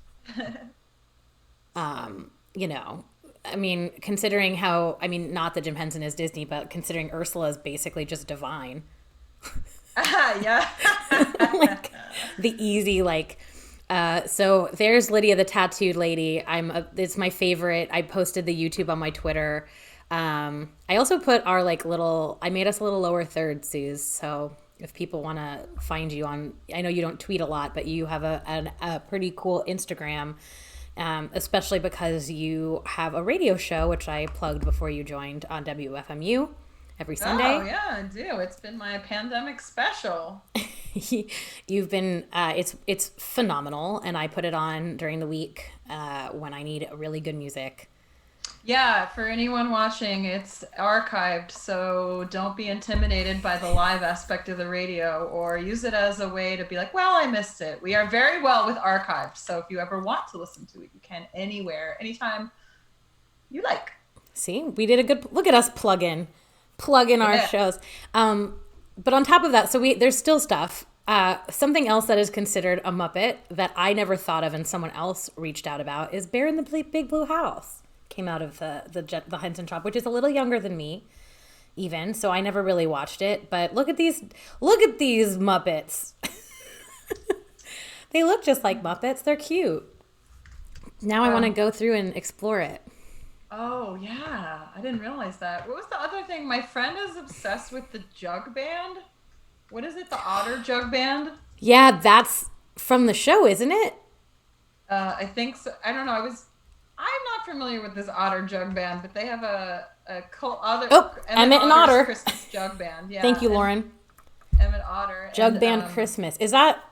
You know, I mean, considering how, I mean, not that Jim Henson is Disney, but considering Ursula is basically just divine. Yeah. Like the easy, like, so there's Lydia the Tattooed Lady. It's my favorite. I posted the YouTube on my Twitter. I also put our like I made us a little lower third, Suze. So if people want to find you on, I know you don't tweet a lot, but you have a pretty cool Instagram. Especially because you have a radio show, which I plugged before you joined on WFMU every Oh, Sunday. yeah, I do. It's been my pandemic special. You've been it's phenomenal, and I put it on during the week when I need really good music. Yeah, for anyone watching, it's archived, so don't be intimidated by the live aspect of the radio or use it as a way to be like, well, I missed it. We are very well with archived, so if you ever want to listen to it, you can anywhere, anytime you like. See, we did a good look at us plug in our Yeah. shows. But on top of that, so there's still stuff. Something else that is considered a Muppet that I never thought of and someone else reached out about is Bear in the Big Blue House. Came out of the Henson Shop, which is a little younger than me, even. So I never really watched it. But look at these Muppets. They look just like Muppets. They're cute. Now I want to Um, go through and explore it. oh, yeah, I didn't realize that. What was the other thing? My friend is obsessed with the Jug Band. What is it? The Otter Jug Band? Yeah, that's from the show, isn't it? I think so. I don't know. I'm not familiar with this Otter Jug Band, but they have a cult other Oh, Emmett Emmett and Otter's Otter. Christmas Jug Band. Yeah, Thank you, and Lauren. Emmett Otter Jug and Band Christmas.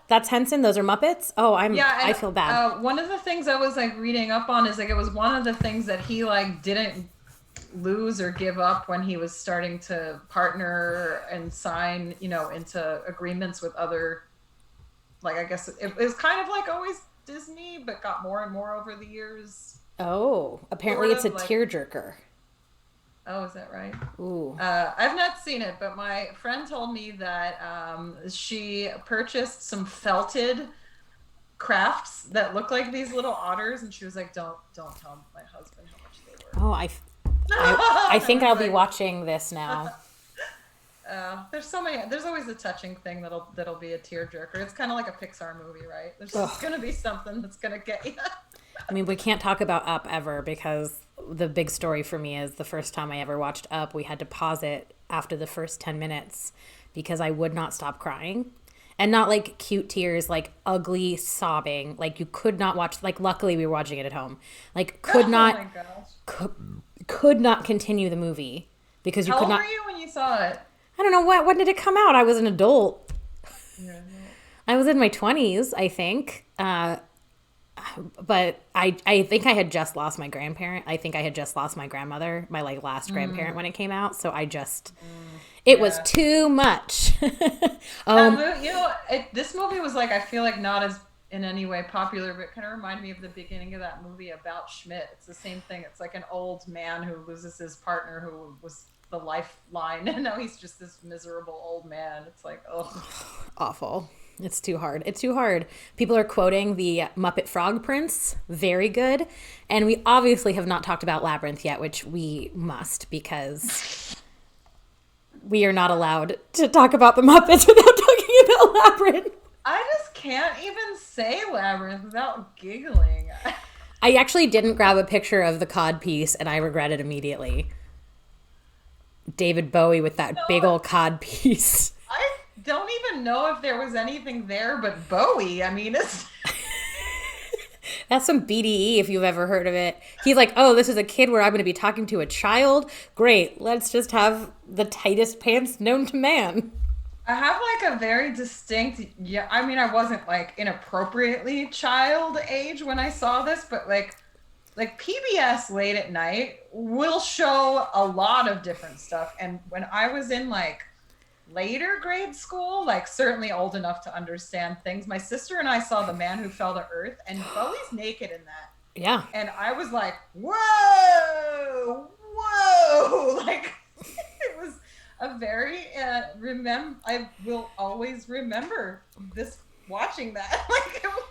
That's Henson? Those are Muppets? Oh, yeah, I and feel bad. one of the things I was like reading up on is like it was one of the things that he like didn't lose or give up when he was starting to partner and sign, into agreements with other, like I guess it was kind of like always Disney, but got more and more over the years. Oh, apparently Sort it's a of like, tearjerker. oh, is that right? Ooh. I've not seen it, but my friend told me that she purchased some felted crafts that look like these little otters, and she was like, "Don't tell my husband how much they were." Oh, I think I I'll was be like, watching this now. there's so many. There's always a touching thing that'll be a tearjerker. It's kind of like a Pixar movie, right? There's just Ugh. gonna be something that's gonna get you. I mean, we can't talk about Up ever because the big story for me is the first time I ever watched Up, we had to pause it after the first 10 minutes because I would not stop crying. And not like cute tears, like ugly sobbing. Like you could not watch, like luckily we were watching it at home. Like Oh my gosh. could not continue the movie because you How could old not. were you when you saw it? I don't know when did it come out? I was an adult. Yeah, I was in my 20s, I think. But I think I had just lost my grandparent. I think I had just lost my grandmother, my like last grandparent when it came out. So I just, it was yeah. too much. This movie was like, I feel like not as in any way popular, but it kind of reminded me of the beginning of that movie about Schmidt. It's the same thing. It's like an old man who loses his partner who was the lifeline, and now he's just this miserable old man. It's like, oh, Awful. It's too hard. It's too hard. People are quoting the Muppet Frog Prince. Very good. And we obviously have not talked about Labyrinth yet, which we must because we are not allowed to talk about the Muppets without talking about Labyrinth. I just can't even say Labyrinth without giggling. I actually didn't grab a picture of the cod piece and I regret it immediately. David Bowie with that big old cod piece. I don't even know if there was anything there but Bowie. I mean, it's... That's some BDE if you've ever heard of it. He's like, oh, this is a kid where I'm going to be talking to a child. Great. Let's just have the tightest pants known to man. I have like a very distinct, yeah, I mean, I wasn't like inappropriately child age when I saw this, but like PBS late at night will show a lot of different stuff. And when I was in like later grade school, like certainly old enough to understand things, my sister and I saw The Man Who Fell to Earth, and Bowie's naked in that. Yeah. And I was like, whoa, like it was a very, I will always remember this, watching that. Like it was.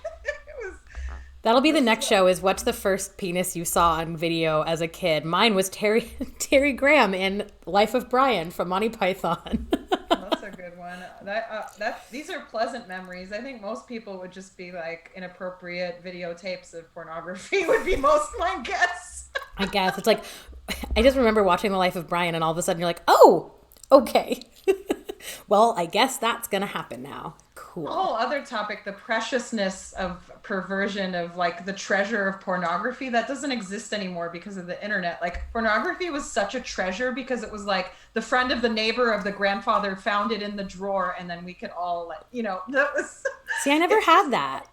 That'll be the next show is what's the first penis you saw on video as a kid? Mine was Terry Graham in Life of Brian from Monty Python. That's a good one. These are pleasant memories. I think most people would just be like inappropriate videotapes of pornography would be most my guess. I guess. It's like, I just remember watching The Life of Brian and all of a sudden you're like, oh, okay. Well, I guess that's going to happen now. Cool. A whole other topic, the preciousness of perversion of like the treasure of pornography that doesn't exist anymore because of the internet. Like pornography was such a treasure because it was like the friend of the neighbor of the grandfather found it in the drawer and then we could all like, that was. See, I never had that.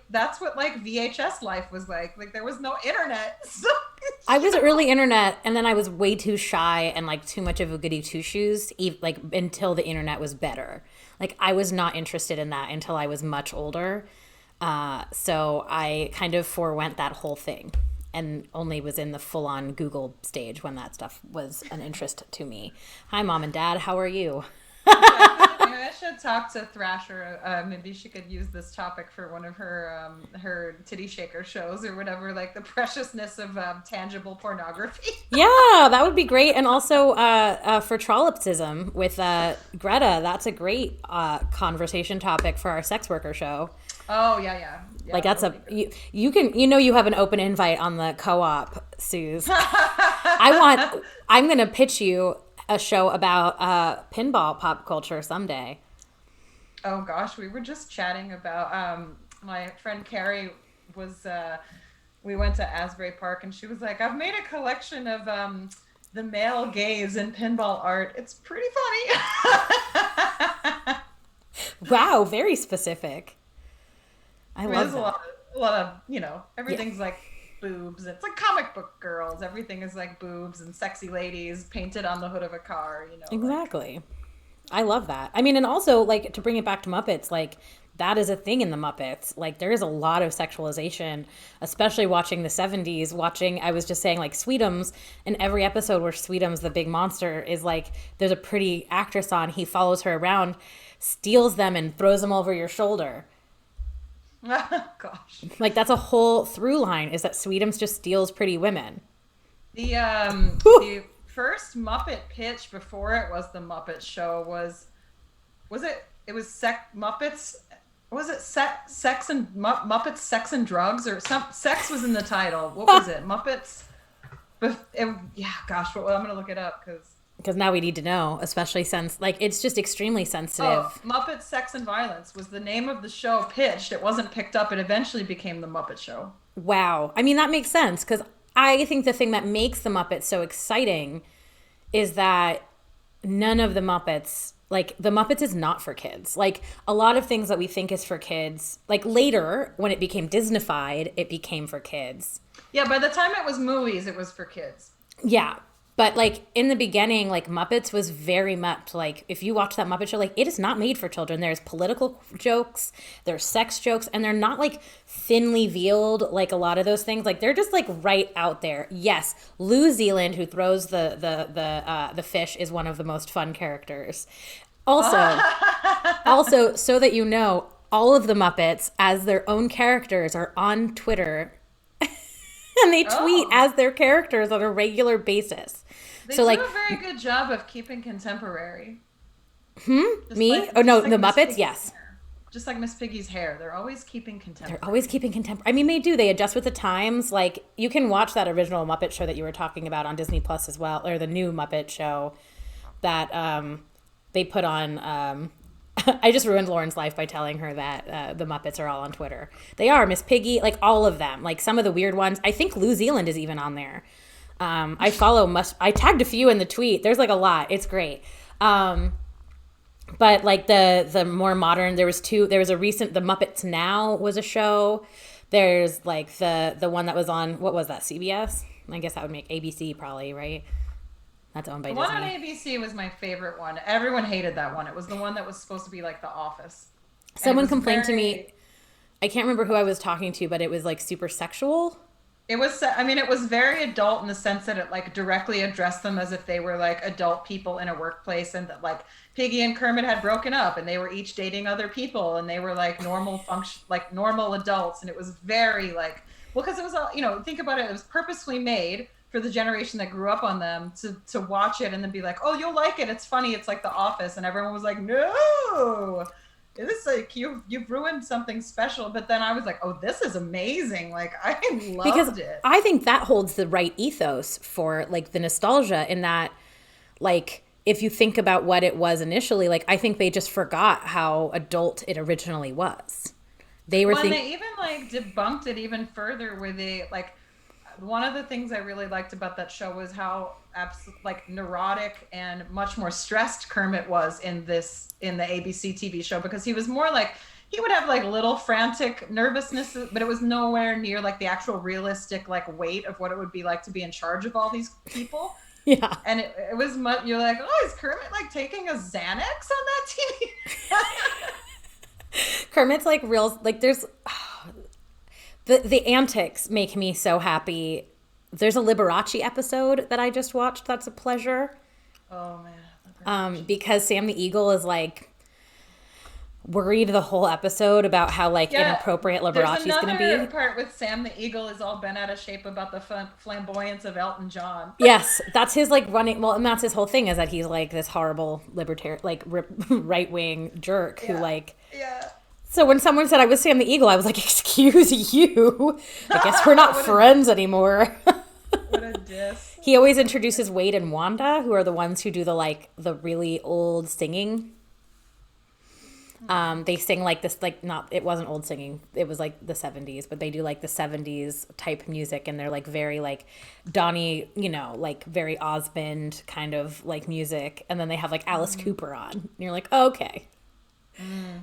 That's what like VHS life was like. Like there was no internet. So I was early internet and then I was way too shy and like too much of a goody two shoes like until the internet was better. Like I was not interested in that until I was much older. So I kind of forewent that whole thing and only was in the full on Google stage when that stuff was an interest to me. Hi, Mom and Dad. How are you? I should talk to Thrasher. Maybe she could use this topic for one of her titty shaker shows or whatever, like the preciousness of tangible pornography. Yeah, that would be great. And also for trollopsism with Greta, that's a great conversation topic for our sex worker show. Oh, yeah. Like that's you can, you have an open invite on the co-op, Suze. I'm going to pitch you a show about pinball pop culture someday. Oh gosh, we were just chatting about my friend Carrie was we went to Asbury Park and she was like, I've made a collection of the male gaze in pinball art. It's pretty funny. Wow, very specific. I love there's that. A lot of everything's like boobs. It's like comic book girls. Everything is like boobs and sexy ladies painted on the hood of a car, Exactly. I love that. I mean, and also like to bring it back to Muppets, like that is a thing in the Muppets. Like there is a lot of sexualization, especially watching the 70s, I was just saying like Sweetums, in every episode where Sweetums, the big monster, is like, there's a pretty actress on, he follows her around, steals them and throws them over your shoulder. Gosh. Like that's a whole through line is that Sweetums just steals pretty women. The first Muppet pitch before it was the Muppet Show was Muppets, was it sex and Muppets Sex and Drugs or some sex was in the title. What was it? Muppets But yeah, gosh, well, I'm gonna look it up Because now we need to know, especially since like it's just extremely oh, sensitive. Muppet Sex and Violence was the name of the show pitched. It wasn't picked up. It eventually became the Muppet Show. Wow. I mean, that makes sense because I think the thing that makes the Muppets so exciting is that none of the Muppets, like the Muppets is not for kids. Like a lot of things that we think is for kids, like later when it became Disneyfied, it became for kids. Yeah, by the time it was movies, it was for kids. Yeah. But like in the beginning, like Muppets was very much like if you watch that Muppet show, like it is not made for children. There's political jokes, there's sex jokes, and they're not like thinly veiled like a lot of those things. Like they're just like right out there. Yes, Lou Zealand, who throws the fish, is one of the most fun characters. Also, also so that you know, all of the Muppets as their own characters are on Twitter and they tweet Oh, as their characters on a regular basis. they So do like a very good job of keeping contemporary. me? Oh no, Just the like Miss Muppets, Piggy's yes. hair. Just like Miss Piggy's hair. They're always keeping They're always contemporary. keeping contemporary. I mean, they do. They adjust with the times. Like you can watch that original Muppet show that you were talking about on Disney Plus as well, or the new Muppet show that they put on. I just ruined Lauren's life by telling her that the Muppets are all on Twitter. They are Miss Piggy, like all of them. Like some of the weird ones. I think Lou Zealand is even on there. I follow. I tagged a few in the tweet. There's like a lot. It's great. But like the more modern, there was two. There was a recent. The Muppets Now was a show. There's like the one that was on, what was that, CBS? I guess that would make ABC probably, right? That's owned by The one on Disney. ABC was my favorite one. Everyone hated that one. It was the one that was supposed to be like The Office. And it Someone was complained to very me. I can't remember who I was talking to, but it was like super sexual. It was, I mean, it was very adult in the sense that it like directly addressed them as if they were like adult people in a workplace and that like Piggy and Kermit had broken up and they were each dating other people and they were like normal function, like normal adults. And it was very like, well, because it was, think about it, it was purposefully made for the generation that grew up on them to watch it and then be like, oh, you'll like it. It's funny. It's like The Office. And everyone was like, no. This is like you've ruined something special. But then I was like, oh, this is amazing. Like I Because loved it. I think that holds the right ethos for like the nostalgia in that, like, if you think about what it was initially, like, I think they just forgot how adult it originally was. They were Well, and thinking, they even like debunked it even further where they like one of the things I really liked about that show was how like neurotic and much more stressed Kermit was in the ABC TV show because he was more like he would have like little frantic nervousness, but it was nowhere near like the actual realistic like weight of what it would be like to be in charge of all these people. yeah. And it was much, you're like, oh, is Kermit like taking a Xanax on that TV? Kermit's like real, like, there's the antics make me so happy. There's a Liberace episode that I just watched that's a pleasure. Oh man. Because Sam the Eagle is like worried the whole episode about how like Yeah, inappropriate there's Liberace's gonna another be. part with Sam the Eagle is all bent out of shape about the flamboyance of Elton John. Yes, that's his like running. Well, and that's his whole thing is that he's like this horrible libertarian, like right wing jerk who Yeah, like. yeah. So when someone said I was Sam the Eagle, I was like, "Excuse you, I guess we're not what friends anymore." what a diss. He always introduces Wade and Wanda, who are the ones who do the really old singing. They sing like this, like not, it wasn't old singing. It was like the 70s, but they do like the 70s type music. And they're like very like Donnie, like very Osmond kind of like music. And then they have like Alice Cooper on. And you're like, oh, okay.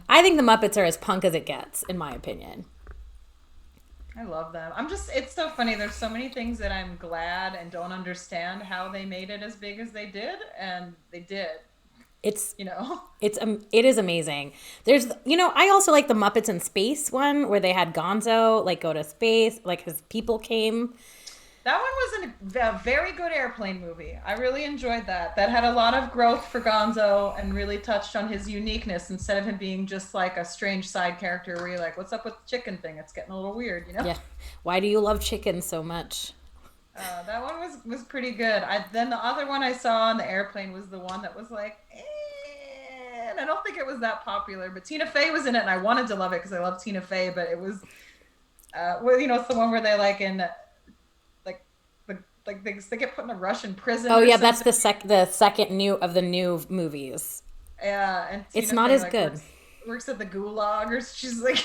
I think the Muppets are as punk as it gets, in my opinion. I love them. It's so funny. There's so many things that I'm glad and don't understand how they made it as big as they did. And they did, It's you know? it is amazing. There's I also like the Muppets in Space one where they had Gonzo like go to space, like his people came. That one was a very good airplane movie. I really enjoyed that. That had a lot of growth for Gonzo and really touched on his uniqueness instead of him being just like a strange side character where you're like, what's up with the chicken thing? It's getting a little weird, you know? Yeah. Why do you love chicken so much? That one was pretty good. Then the other one I saw on the airplane was the one that was like, and I don't think it was that popular, but Tina Fey was in it and I wanted to love it because I love Tina Fey, but it was, it's the one where they like in like they get put in a Russian prison Oh or yeah, that's something. the second new of the new movies. Yeah, and It's Tina not Fey as like good. works at the gulag, or she's like,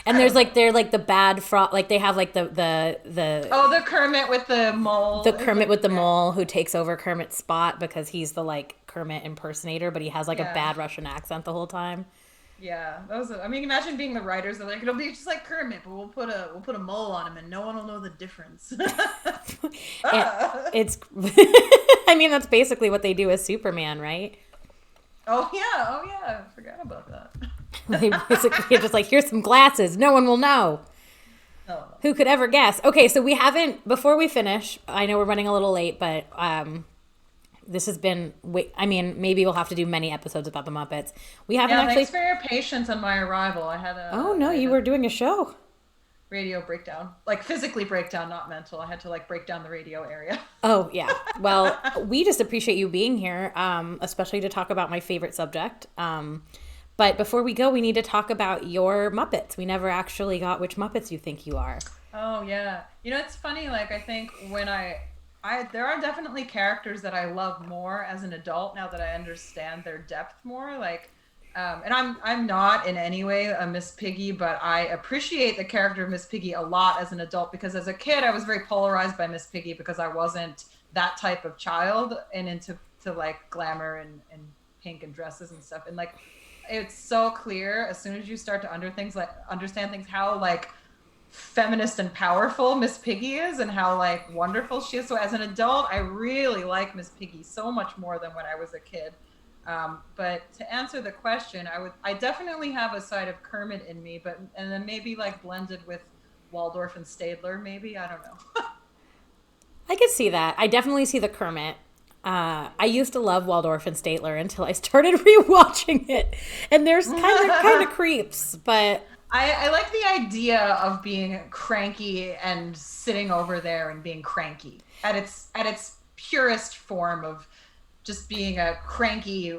And I there's don't like know. they're like the bad frog, like they have like Oh, the Kermit with the the mole is Kermit like with the bad. mole who takes over Kermit's spot because he's the like Kermit impersonator, but he has like a Yeah, bad Russian accent the whole time. yeah. That was. I mean, imagine being the writers. They're like, it'll be just like Kermit, but we'll put a mole on him, and no one will know the difference. And Ah. it's I mean that's basically what they do as Superman, right? Oh yeah, oh yeah. I forgot about They that. basically are just like, here's some glasses, no one will know. No, no. Who could ever guess? Okay, so we haven't, before we finish, I know we're running a little late, but this has been, I mean, maybe we'll have to do many episodes about the Muppets. We haven't Yeah, thanks actually, for your patience on my arrival. oh no, I had you a were doing a show. radio breakdown, like physically breakdown, not mental. I had to like break down the radio area. Oh, yeah. Well, we just appreciate you being here, especially to talk about my favorite subject. But before we go, we need to talk about your Muppets. We never actually got which Muppets you think you are. Oh yeah. You know, it's funny, like I think when I there are definitely characters that I love more as an adult now that I understand their depth more. Like and I'm not in any way a Miss Piggy, but I appreciate the character of Miss Piggy a lot as an adult because as a kid I was very polarized by Miss Piggy because I wasn't that type of child and into to like glamour and pink and dresses and stuff. And like it's so clear as soon as you start to understand things how like feminist and powerful Miss Piggy is and how like wonderful she is. So as an adult, I really like Miss Piggy so much more than when I was a kid. But to answer the question, I definitely have a side of Kermit in me, but and then maybe like blended with Waldorf and Stadler, maybe I don't know. I could see that. I definitely see the Kermit. I used to love Waldorf and Statler until I started rewatching it, and there's kind of creeps, but I like the idea of being cranky and sitting over there and being cranky at its purest form of just being a cranky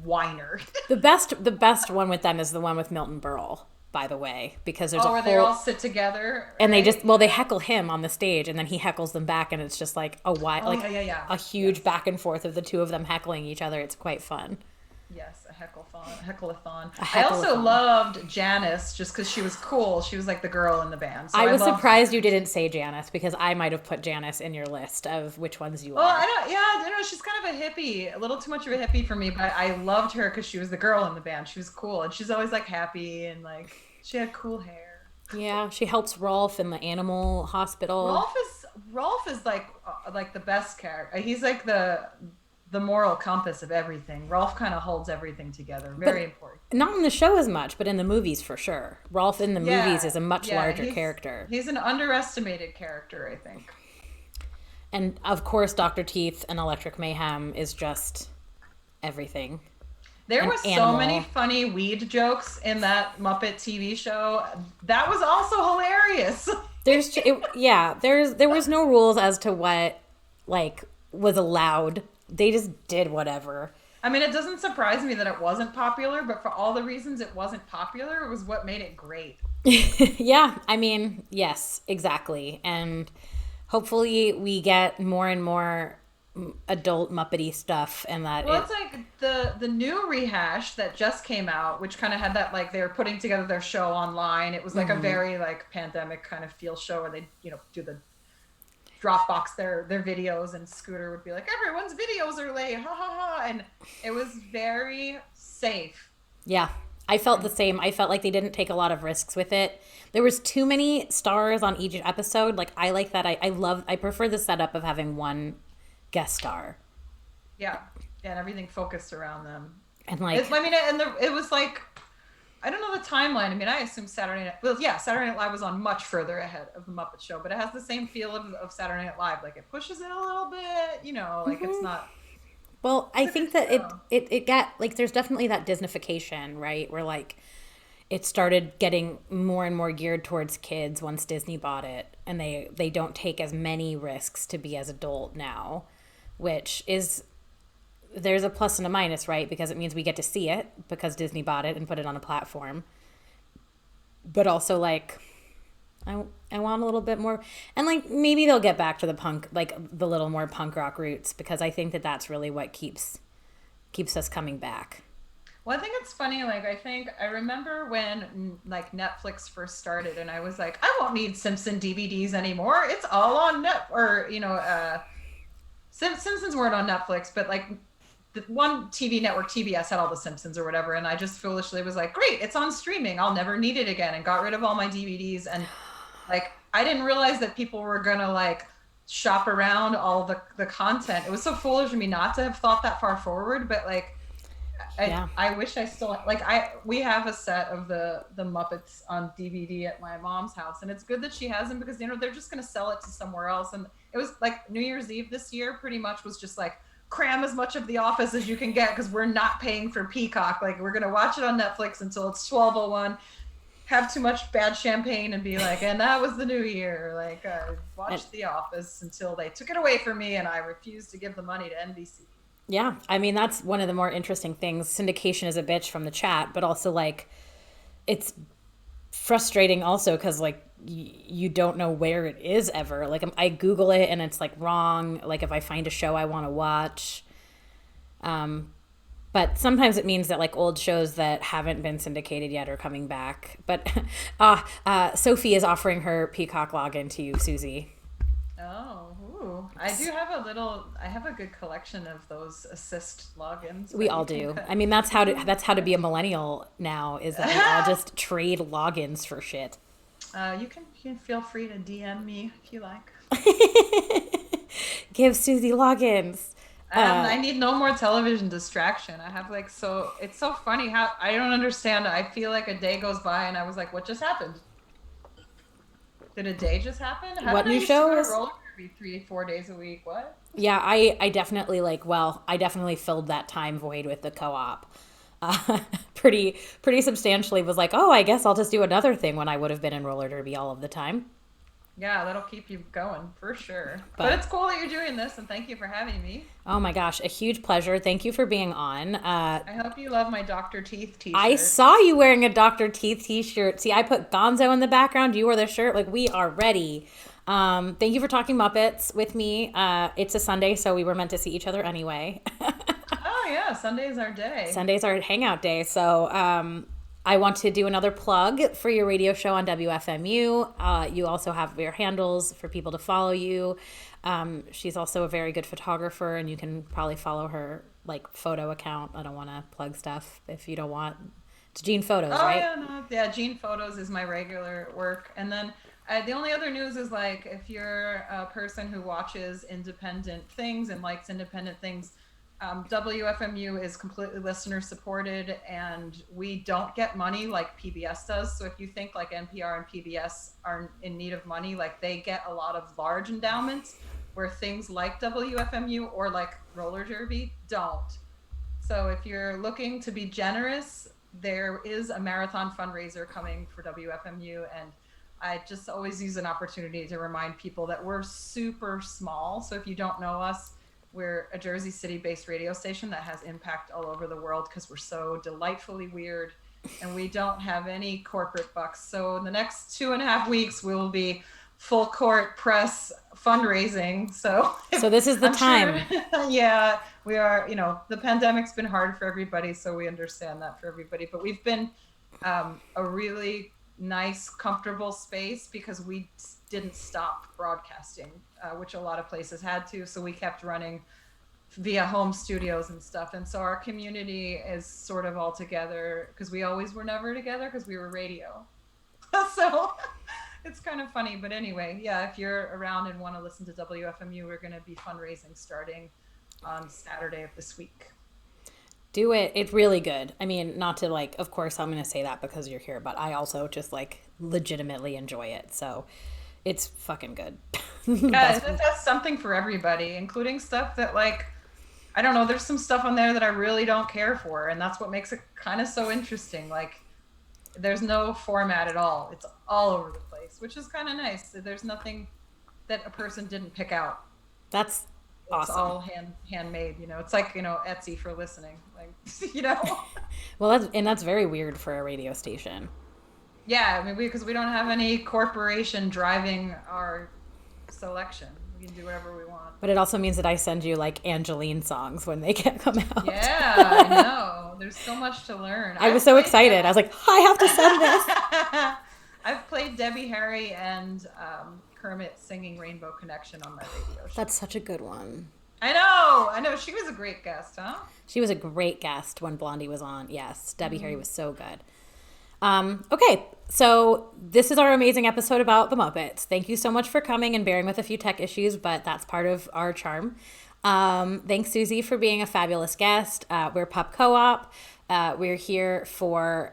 whiner. the best one with them is the one with Milton Berle, by the way, because there's a Oh, where they all whole sit together, and they right? just well they heckle him on the stage and then he heckles them back and it's just like a wide Oh like yeah, yeah, yeah. a huge Yes. back and forth of the two of them heckling each other. It's quite fun. Yes, a heckle-a-thon. A I also heckle-a-thon. loved Janice just because she was cool. She was like the girl in the band. So I I was loved. surprised you didn't say Janice because I might have put Janice in your list of which ones you Well, are. I don't. Yeah, I don't know. She's kind of a hippie, a little too much of a hippie for me. But I loved her because she was the girl in the band. She was cool, and she's always like happy and like she had cool hair. Yeah, she helps Rolf in the animal hospital. Rolf is like the best character. He's like the moral compass of everything. Rolf kind of holds everything together. Very But important. not in the show as much, but in the movies for sure. Rolf in the movies Yeah, is a much yeah. larger character. He's an underestimated character, I think. And of course, Dr. Teeth and Electric Mayhem is just everything. There An were so many animal. funny weed jokes in that Muppet TV show. That was also hilarious. There was no rules as to what like was allowed. They just did whatever. I mean, it doesn't surprise me that it wasn't popular, but for all the reasons it wasn't popular, it was what made it great. Yeah, I mean, yes, exactly. And hopefully we get more and more adult Muppety stuff and that Well, it it's like the new rehash that just came out, which kind of had that like they were putting together their show online. It was like a very like pandemic kind of feel show where they do the Dropbox their videos, and Scooter would be like, everyone's videos are late, ha ha ha, and it was very safe. yeah, I felt the And same. I felt like they didn't take a lot of risks with it. There was too many stars on each episode. Like I like that. I prefer the setup of having one guest star. yeah, and everything focused around them. And like I mean, it was like I don't know the timeline. I mean, I assume Saturday Night. Well, yeah, Saturday Night Live was on much further ahead of the Muppet Show, but it has the same feel of Saturday Night Live. Like it pushes it a little bit, like it's not. well, I It's a good think that it show. it it got like there's definitely that Disneyfication, right? Where like it started getting more and more geared towards kids once Disney bought it, and they don't take as many risks to be as adult now, which is there's a plus and a minus, right? Because it means we get to see it because Disney bought it and put it on a platform. But also like I want a little bit more, and like maybe they'll get back to the punk, like the little more punk rock roots, because I think that that's really what keeps us coming back. Well, I think it's funny. Like, I think I remember when like Netflix first started, and I was like, I won't need Simpson DVDs anymore. It's all on Net, or Simpsons weren't on Netflix, but like the one TV network, TBS, had all the Simpsons or whatever, and I just foolishly was like, great, it's on streaming. I'll never need it again, and got rid of all my DVDs. And like, I didn't realize that people were gonna like shop around all the content. It was so foolish of me not to have thought that far forward, but like Yeah. I wish I still like I we have a set of the Muppets on DVD at my mom's house, and it's good that she has them because they're just going to sell it to somewhere else. And it was like New Year's Eve this year pretty much was just like cram as much of The Office as you can get because we're not paying for Peacock. Like we're going to watch it on Netflix until it's 12:01, have too much bad champagne and be like, and that was the new year. Like I And watched The Office until they took it away from me and I refused to give the money to NBC. yeah, I mean that's one of the more interesting things. Syndication is a bitch from the chat, but also like it's frustrating also because like you don't know where it is ever. Like I Google it and it's like wrong. Like if I find a show I want to watch, but sometimes it means that like old shows that haven't been syndicated yet are coming back. But Sophie is offering her Peacock login to you, Susie. Oh, ooh. I have a good collection of those assist logins We that you all can do. cut. I mean, that's how to be a millennial now. Is that we all just trade logins for shit. You can feel free to DM me if you like. Give Susie logins. I need no more television distraction. I have like so it's so funny how I don't understand. I feel like a day goes by and I was like, what just happened? Did a day just happen? How What did I new used to show go to is? roller derby 3, 4 days a week? What? Yeah, I definitely I definitely filled that time void with the co-op. Pretty substantially was like, oh, I guess I'll just do another thing when I would have been in roller derby all of the time. Yeah, that'll keep you going for sure. But But it's cool that you're doing this and thank you for having me. oh my gosh, a huge pleasure. Thank you for being on. I hope you love my Dr. Teeth I t-shirt. saw you wearing a Dr. Teeth t-shirt. See, I put Gonzo in the background. You wore the shirt. Like, we are ready. Thank you for talking Muppets with me. It's a Sunday, so we were meant to see each other anyway. Oh yeah, Sunday's our day. Sunday's our hangout day. So I want to do another plug for your radio show on WFMU. You also have your handles for people to follow you. She's also a very good photographer, and you can probably follow her like photo account. I don't want to plug stuff if you don't want. It's Gene Photos, Oh right? yeah, no, yeah. Gene Photos is my regular work, and then the only other news is like if you're a person who watches independent things and likes independent things, WFMU is completely listener supported, and we don't get money like PBS does. So if you think like NPR and PBS are in need of money, like they get a lot of large endowments where things like WFMU or like roller derby don't. So if you're looking to be generous, there is a marathon fundraiser coming for WFMU. And I just always use an opportunity to remind people that we're super small. So if you don't know us, we're a Jersey City based radio station that has impact all over the world because we're so delightfully weird and we don't have any corporate bucks. So in the next 2.5 weeks, we'll be full court press fundraising. So So this is the I'm sure, time. yeah, we are, the pandemic's been hard for everybody. So we understand that for everybody. But we've been a really nice, comfortable space because we didn't stop broadcasting, which a lot of places had to. So we kept running via home studios and stuff. And so our community is sort of all together because we always were never together because we were radio. So it's kind of funny. But anyway, yeah, if you're around and want to listen to WFMU, we're going to be fundraising starting on Saturday of this week. Do it. It's really good. I mean, not to like, of course, I'm going to say that because you're here, but I also just like legitimately enjoy it. So it's fucking good. Yeah, Best. it has something for everybody, including stuff that like I don't know, there's some stuff on there that I really don't care for, and that's what makes it kind of so interesting. Like there's no format at all. It's all over the place, which is kind of nice. There's nothing that a person didn't pick out. That's It's awesome. all handmade, It's like, Etsy for listening. Like, you know. Well, that's very weird for a radio station. Yeah, I mean, because we don't have any corporation driving our selection. We can do whatever we want. But it also means that I send you like Angeline songs when they can't come out. Yeah, I know. There's so much to learn. I was I've so played excited. I was like, I have to send this. I've played Debbie Harry and Kermit singing Rainbow Connection on my radio show. That's such a good one. I know. I know. She was a great guest, huh? She was a great guest when Blondie was on. Yes, Debbie Harry was so good. Okay, so this is our amazing episode about the Muppets. Thank you so much for coming and bearing with a few tech issues, but that's part of our charm. Thanks, Suzy, for being a fabulous guest. We're Pup Co-op. We're here for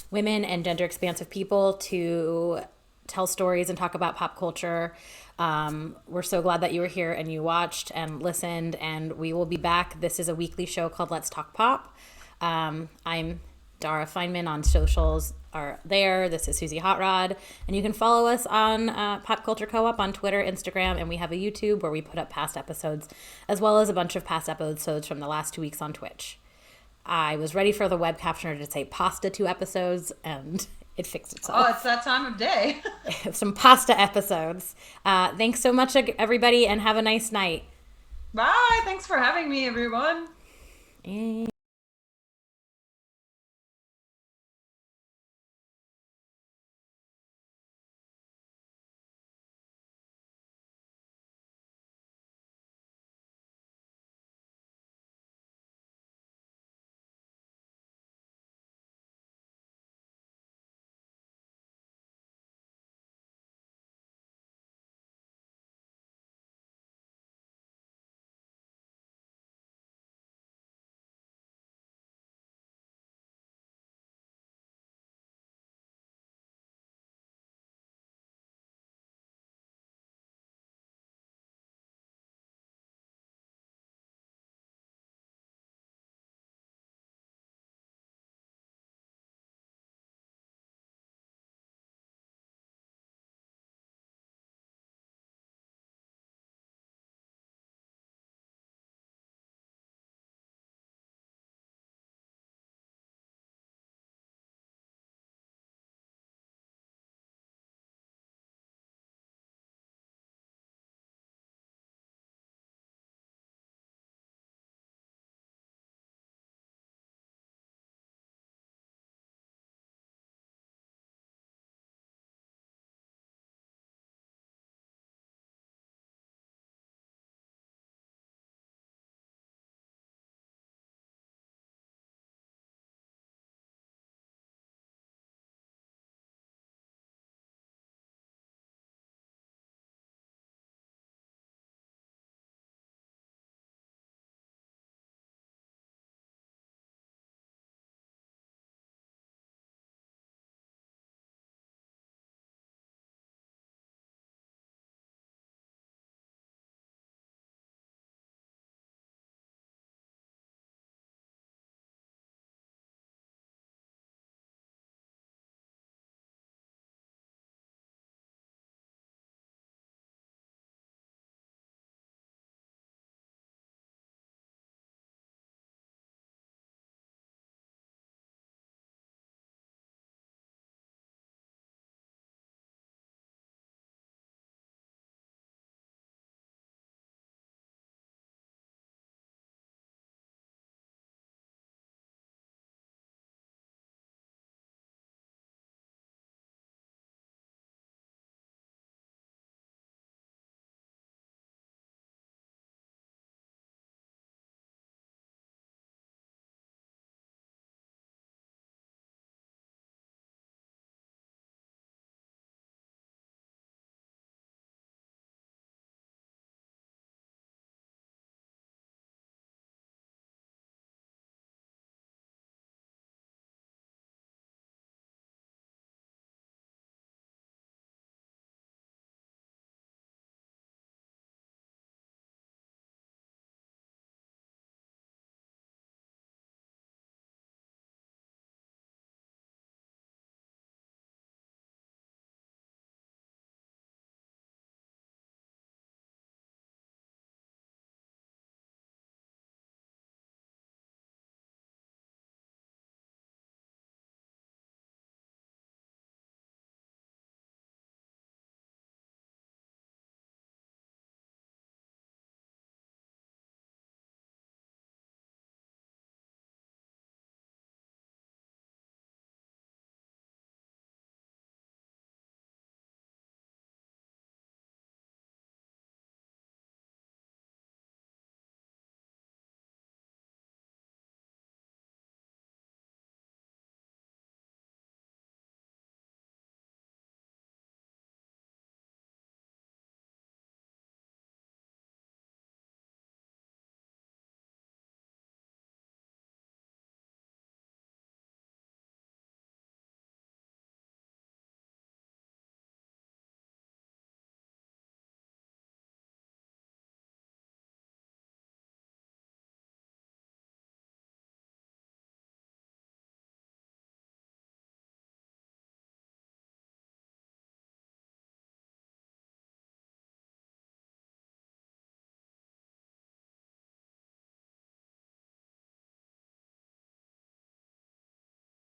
women and gender expansive people to tell stories and talk about pop culture. We're so glad that you were here and you watched and listened, and we will be back. This is a weekly show called Let's Talk Pop. I'm Dara Feynman on socials are there. This is Suzy Hotrod, and you can follow us on Pop Culture Co-op on Twitter, Instagram, and we have a YouTube where we put up past episodes, as well as a bunch of past episodes from the last 2 weeks on Twitch. I was ready for the web captioner to say pasta 2 episodes, and it fixed itself. Oh, it's that time of day. Some pasta episodes. Thanks so much, everybody, and have a nice night. Bye. Thanks for having me, everyone.